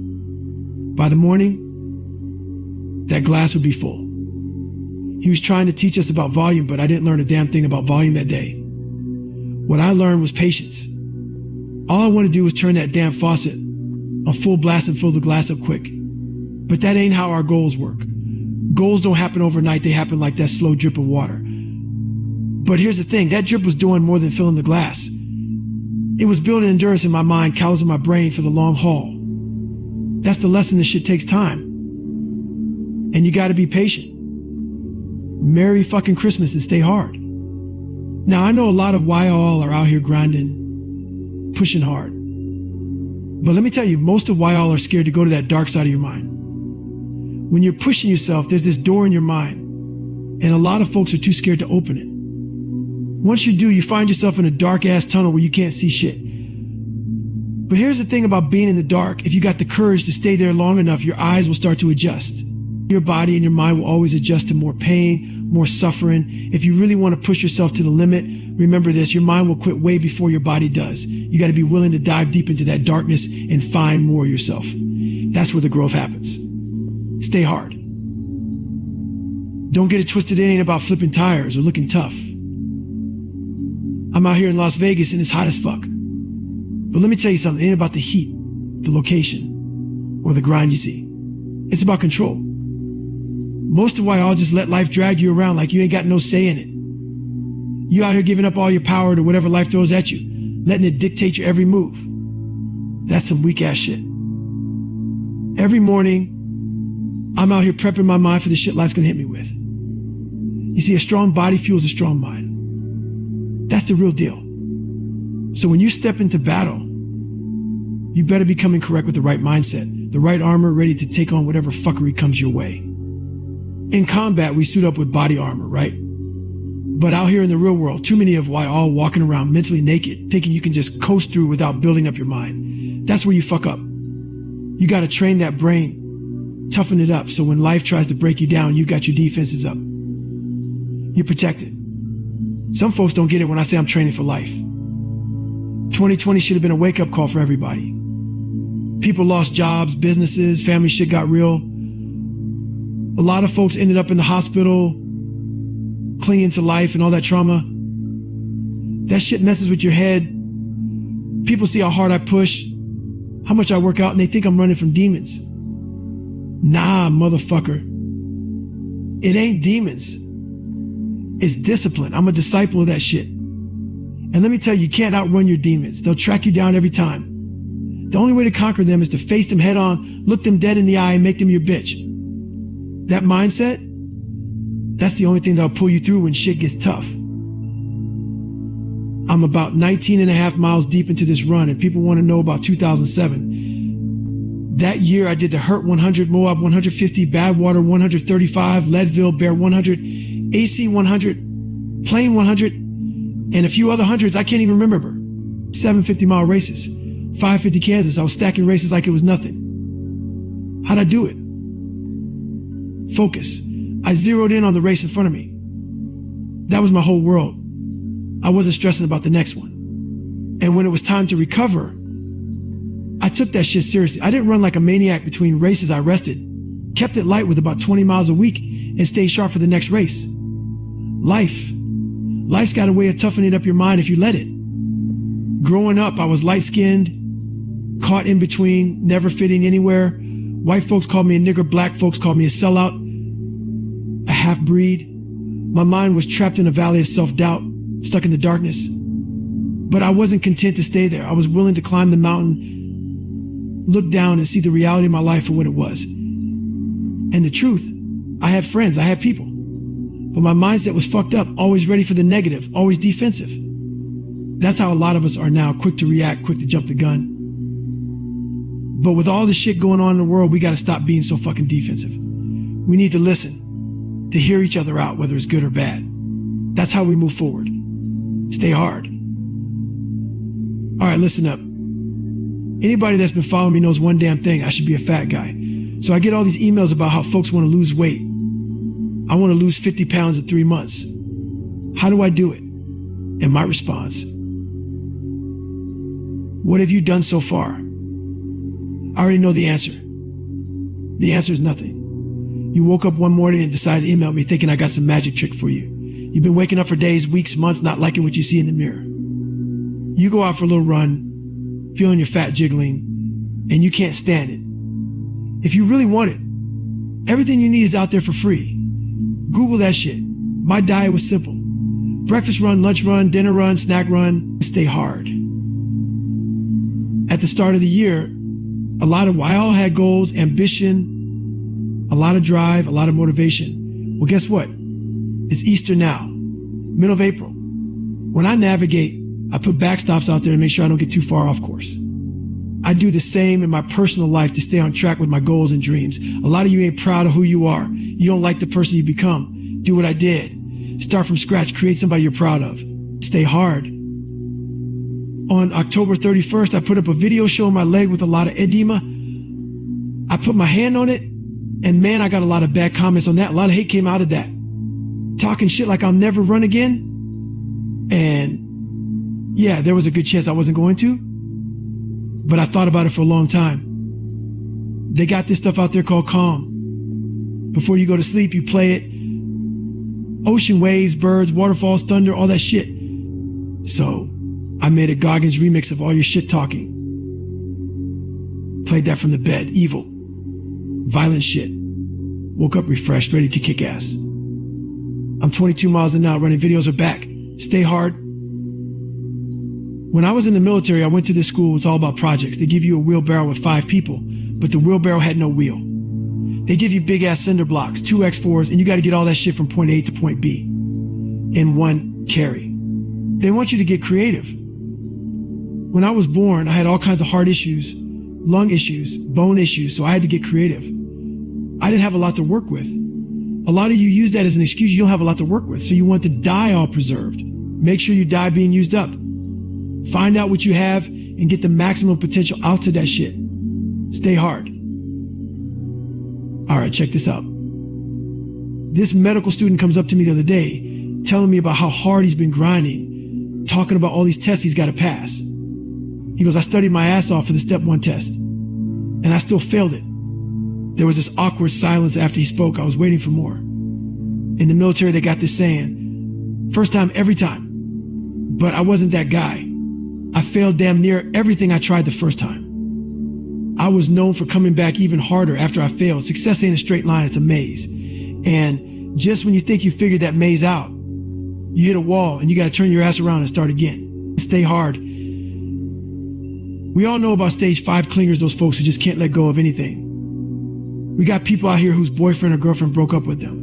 By the morning, that glass would be full. He was trying to teach us about volume, but I didn't learn a damn thing about volume that day. What I learned was patience. All I want to do is turn that damn faucet on full blast and fill the glass up quick. But that ain't how our goals work. Goals don't happen overnight. They happen like that slow drip of water. But here's the thing. That drip was doing more than filling the glass. It was building endurance in my mind, callousing my brain for the long haul. That's the lesson. This shit takes time. And you got to be patient. Merry fucking Christmas and stay hard. Now, I know a lot of y'all are out here grinding, pushing hard. But let me tell you, most of y'all are scared to go to that dark side of your mind. When you're pushing yourself, there's this door in your mind, and a lot of folks are too scared to open it. Once you do, you find yourself in a dark-ass tunnel where you can't see shit. But here's the thing about being in the dark. If you got the courage to stay there long enough, your eyes will start to adjust. Your body and your mind will always adjust to more pain, more suffering. If you really want to push yourself to the limit, remember this, your mind will quit way before your body does. You got to be willing to dive deep into that darkness and find more of yourself. That's where the growth happens. Stay hard. Don't get it twisted. It ain't about flipping tires or looking tough. I'm out here in Las Vegas and it's hot as fuck. But let me tell you something. It ain't about the heat, the location, or the grind you see. It's about control. Most of why I'll just let life drag you around like you ain't got no say in it. You out here giving up all your power to whatever life throws at you, letting it dictate your every move. That's some weak ass shit. Every morning, I'm out here prepping my mind for the shit life's gonna hit me with. You see, a strong body fuels a strong mind. That's the real deal. So when you step into battle, you better be coming correct with the right mindset, the right armor, ready to take on whatever fuckery comes your way. In combat, we suit up with body armor, right? But out here in the real world, too many of all walking around mentally naked, thinking you can just coast through without building up your mind. That's where you fuck up. You gotta train that brain, toughen it up, so when life tries to break you down, you got your defenses up. You're protected. Some folks don't get it when I say I'm training for life. 2020 should have been a wake-up call for everybody. People lost jobs, businesses, family shit got real. A lot of folks ended up in the hospital, clinging to life and all that trauma. That shit messes with your head. People see how hard I push, how much I work out, and they think I'm running from demons. Nah, motherfucker. It ain't demons. It's discipline. I'm a disciple of that shit. And let me tell you, you can't outrun your demons. They'll track you down every time. The only way to conquer them is to face them head on, look them dead in the eye, and make them your bitch. That mindset, that's the only thing that'll pull you through when shit gets tough. I'm about 19 and a half miles deep into this run, and people want to know about 2007. That year, I did the Hurt 100, Moab 150, Badwater 135, Leadville, Bear 100, AC 100, Plain 100, and a few other hundreds I can't even remember. 750-mile races, 550 Kansas. I was stacking races like it was nothing. How'd I do it? Focus. I zeroed in on the race in front of me. That was my whole world. I wasn't stressing about the next one. And when it was time to recover, I took that shit seriously. I didn't run like a maniac between races. I rested, kept it light with about 20 miles a week, and stayed sharp for the next race. Life's got a way of toughening up your mind if you let it. Growing up, I was light-skinned, caught in between, never fitting anywhere. White folks called me a nigger, black folks called me a sellout, a half-breed. My mind was trapped in a valley of self-doubt, stuck in the darkness. But I wasn't content to stay there. I was willing to climb the mountain, look down and see the reality of my life for what it was. And the truth, I had friends, I had people. But my mindset was fucked up, always ready for the negative, always defensive. That's how a lot of us are now, quick to react, quick to jump the gun. But with all the shit going on in the world, we got to stop being so fucking defensive. We need to listen, to hear each other out, whether it's good or bad. That's how we move forward. Stay hard. All right, listen up. Anybody that's been following me knows one damn thing. I should be a fat guy. So I get all these emails about how folks want to lose weight. I want to lose 50 pounds in 3 months. How do I do it? And my response, what have you done so far? I already know the answer. The answer is nothing. You woke up one morning and decided to email me thinking I got some magic trick for you. You've been waking up for days, weeks, months, not liking what you see in the mirror. You go out for a little run, feeling your fat jiggling, and you can't stand it. If you really want it, everything you need is out there for free. Google that shit. My diet was simple. Breakfast run, lunch run, dinner run, snack run, stay hard. At the start of the year, I all had goals, ambition, a lot of drive, a lot of motivation. Well, guess what? It's Easter now, middle of April. When I navigate, I put backstops out there to make sure I don't get too far off course. I do the same in my personal life to stay on track with my goals and dreams. A lot of you ain't proud of who you are. You don't like the person you become. Do what I did. Start from scratch. Create somebody you're proud of. Stay hard. On October 31st, I put up a video showing my leg with a lot of edema. I put my hand on it, and man, I got a lot of bad comments on that. A lot of hate came out of that. Talking shit like I'll never run again. And yeah, there was a good chance I wasn't going to, but I thought about it for a long time. They got this stuff out there called Calm. Before you go to sleep, you play it. Ocean waves, birds, waterfalls, thunder, all that shit. So I made a Goggins remix of all your shit talking. Played that from the bed. Evil. Violent shit. Woke up refreshed, ready to kick ass. I'm 22 miles an hour, running videos are back. Stay hard. When I was in the military, I went to this school. It's all about projects. They give you a wheelbarrow with 5 people, but the wheelbarrow had no wheel. They give you big ass cinder blocks, 2 X4s, and you got to get all that shit from point A to point B in one carry. They want you to get creative. When I was born, I had all kinds of heart issues, lung issues, bone issues, so I had to get creative. I didn't have a lot to work with. A lot of you use that as an excuse. You don't have a lot to work with, so you want to die all preserved. Make sure you die being used up. Find out what you have and get the maximum potential out to that shit. Stay hard. All right, check this out. This medical student comes up to me the other day telling me about how hard he's been grinding, talking about all these tests he's got to pass. He goes, I studied my ass off for the step 1 test, and I still failed it. There was this awkward silence after he spoke. I was waiting for more. In the military, they got this saying, first time, every time. But I wasn't that guy. I failed damn near everything I tried the first time. I was known for coming back even harder after I failed. Success ain't a straight line, it's a maze. And just when you think you figured that maze out, you hit a wall and you got to turn your ass around and start again. Stay hard. We all know about stage 5 clingers, those folks who just can't let go of anything. We got people out here whose boyfriend or girlfriend broke up with them,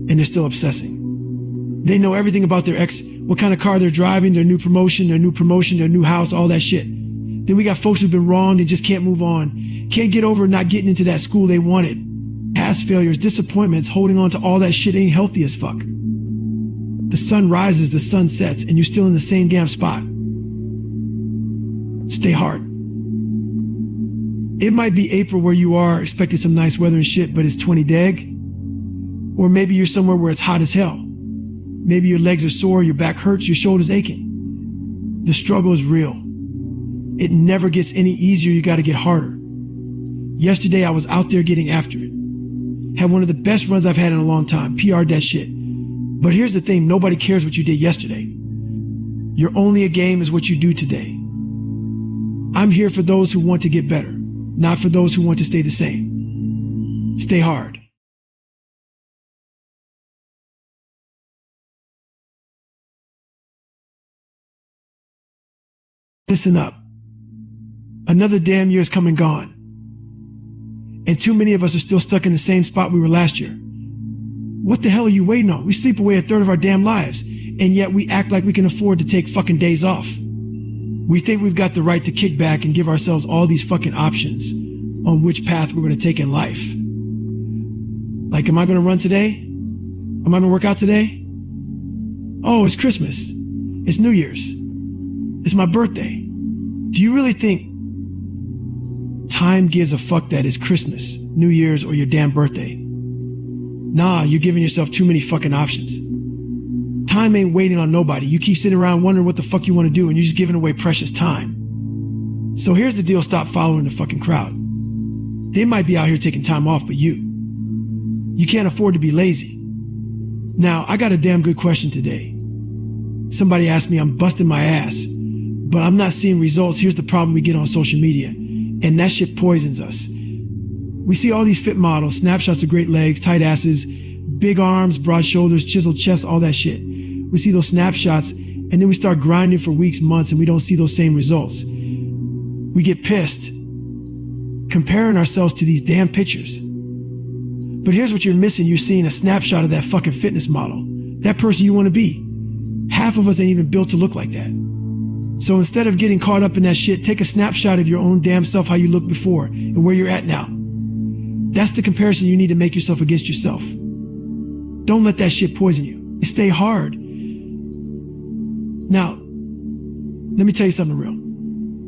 and they're still obsessing. They know everything about their ex, what kind of car they're driving, their new promotion, their new house, all that shit. Then we got folks who've been wronged and just can't move on, can't get over not getting into that school they wanted. Past failures, disappointments, holding on to all that shit ain't healthy as fuck. The sun rises, the sun sets, and you're still in the same damn spot. Stay hard. It might be April where you are, expecting some nice weather and shit, but it's 20 deg. Or maybe you're somewhere where it's hot as hell. Maybe your legs are sore, your back hurts, your shoulders aching. The struggle is real. It never gets any easier, you gotta get harder. Yesterday I was out there getting after it. Had one of the best runs I've had in a long time, PR'd that shit. But here's the thing, nobody cares what you did yesterday. Your only a game is what you do today. I'm here for those who want to get better, not for those who want to stay the same. Stay hard. Listen up. Another damn year is come and gone. And too many of us are still stuck in the same spot we were last year. What the hell are you waiting on? We sleep away 1/3 of our damn lives, and yet we act like we can afford to take fucking days off. We think we've got the right to kick back and give ourselves all these fucking options on which path we're going to take in life. Like, am I going to run today? Am I going to work out today? Oh, it's Christmas. It's New Year's. It's my birthday. Do you really think time gives a fuck that it's Christmas, New Year's, or your damn birthday? Nah, you're giving yourself too many fucking options. Time ain't waiting on nobody. You keep sitting around wondering what the fuck you want to do, and you're just giving away precious time. So here's the deal, stop following the fucking crowd. They might be out here taking time off, but you can't afford to be lazy. Now, I got a damn good question today. Somebody asked me, I'm busting my ass. but I'm not seeing results. Here's the problem we get on social media, and that shit poisons us. We see all these fit models, snapshots of great legs, tight asses, big arms, broad shoulders, chiseled chests, all that shit. We see those snapshots, and then we start grinding for weeks, months, and we don't see those same results. We get pissed, comparing ourselves to these damn pictures. But here's what you're missing. You're seeing a snapshot of that fucking fitness model, that person you want to be. Half of us ain't even built to look like that. So instead of getting caught up in that shit, take a snapshot of your own damn self, how you looked before and where you're at now. That's the comparison you need to make yourself against yourself. Don't let that shit poison you. Stay hard. Now, let me tell you something real.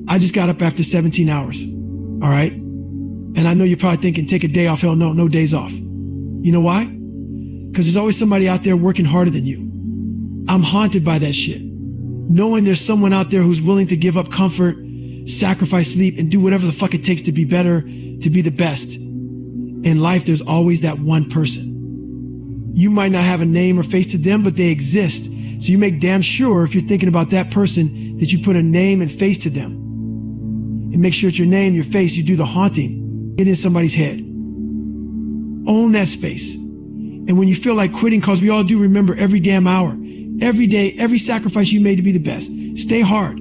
I just got up after 17 hours. All right? And I know you're probably thinking, take a day off. Hell no, no days off. You know why? Because there's always somebody out there working harder than you. I'm haunted by that shit. Knowing there's someone out there who's willing to give up comfort, sacrifice sleep, and do whatever the fuck it takes to be better, to be the best. In life, there's always that one person. You might not have a name or face to them, but they exist. So you make damn sure, if you're thinking about that person, that you put a name and face to them. And make sure it's your name, your face, you do the haunting. Get in somebody's head. Own that space. And when you feel like quitting, cause we all do, remember every damn hour, every day, every sacrifice you made to be the best. Stay hard.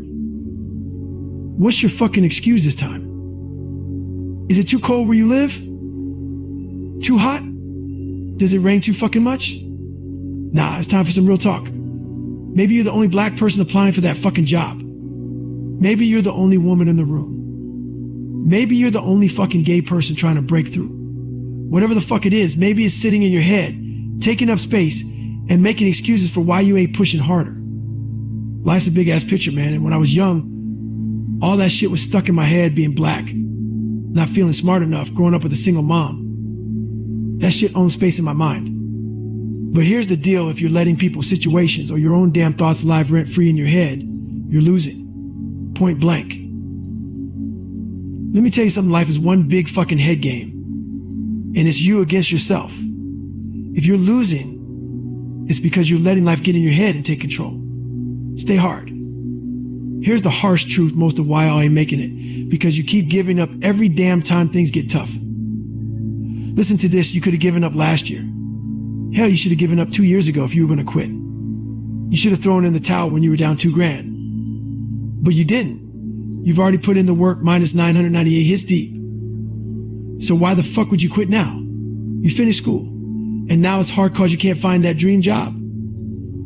What's your fucking excuse this time? Is it too cold where you live? Too hot? Does it rain too fucking much? Nah, it's time for some real talk. Maybe you're the only black person applying for that fucking job. Maybe you're the only woman in the room. Maybe you're the only fucking gay person trying to break through. Whatever the fuck it is, maybe it's sitting in your head, taking up space and making excuses for why you ain't pushing harder. Life's a big ass picture, man. And when I was young, all that shit was stuck in my head being black, not feeling smart enough, growing up with a single mom. That shit owns space in my mind. But here's the deal. If you're letting people's situations or your own damn thoughts live rent free in your head, you're losing. Point blank. Let me tell you something. Life is one big fucking head game. And it's you against yourself. If you're losing, it's because you're letting life get in your head and take control. Stay hard. Here's the harsh truth most of why I ain't making it. Because you keep giving up every damn time things get tough. Listen to this. You could have given up last year. Hell, you should have given up 2 years ago if you were going to quit. You should have thrown in the towel when you were down $2,000. But you didn't. You've already put in the work minus 998 hits deep. So why the fuck would you quit now? You finished school. And now it's hard because you can't find that dream job.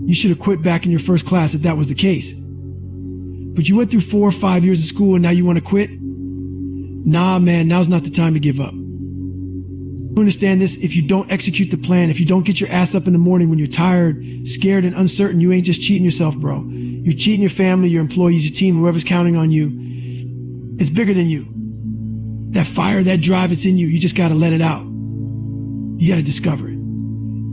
You should have quit back in your first class if that was the case. But you went through 4 or 5 years of school and now you want to quit? Nah, man, now's not the time to give up. Understand this, if you don't execute the plan, if you don't get your ass up in the morning when you're tired, scared, and uncertain, you ain't just cheating yourself, bro. You're cheating your family, your employees, your team, whoever's counting on you. It's bigger than you. That fire, that drive, it's in you. You just got to let it out. You got to discover it.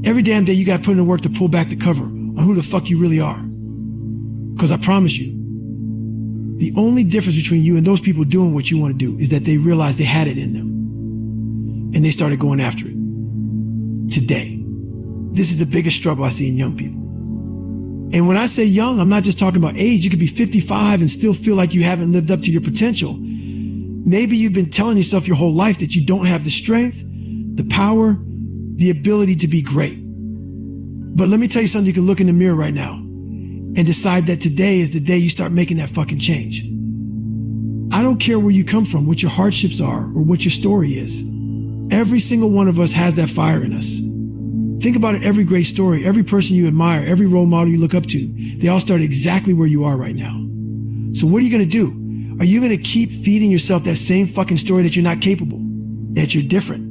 Every damn day you got to put in the work to pull back the cover on who the fuck you really are. Because I promise you, the only difference between you and those people doing what you want to do is that they realized they had it in them. And they started going after it. Today. This is the biggest struggle I see in young people. And when I say young, I'm not just talking about age. You could be 55 and still feel like you haven't lived up to your potential. Maybe you've been telling yourself your whole life that you don't have the strength, the power, the ability to be great. But let me tell you something. You can look in the mirror right now and decide that today is the day you start making that fucking change. I don't care where you come from, what your hardships are, or what your story is. Every single one of us has that fire in us. Think about it, every great story, every person you admire, every role model you look up to, they all started exactly where you are right now. So what are you going to do? Are you going to keep feeding yourself that same fucking story that you're not capable, that you're different,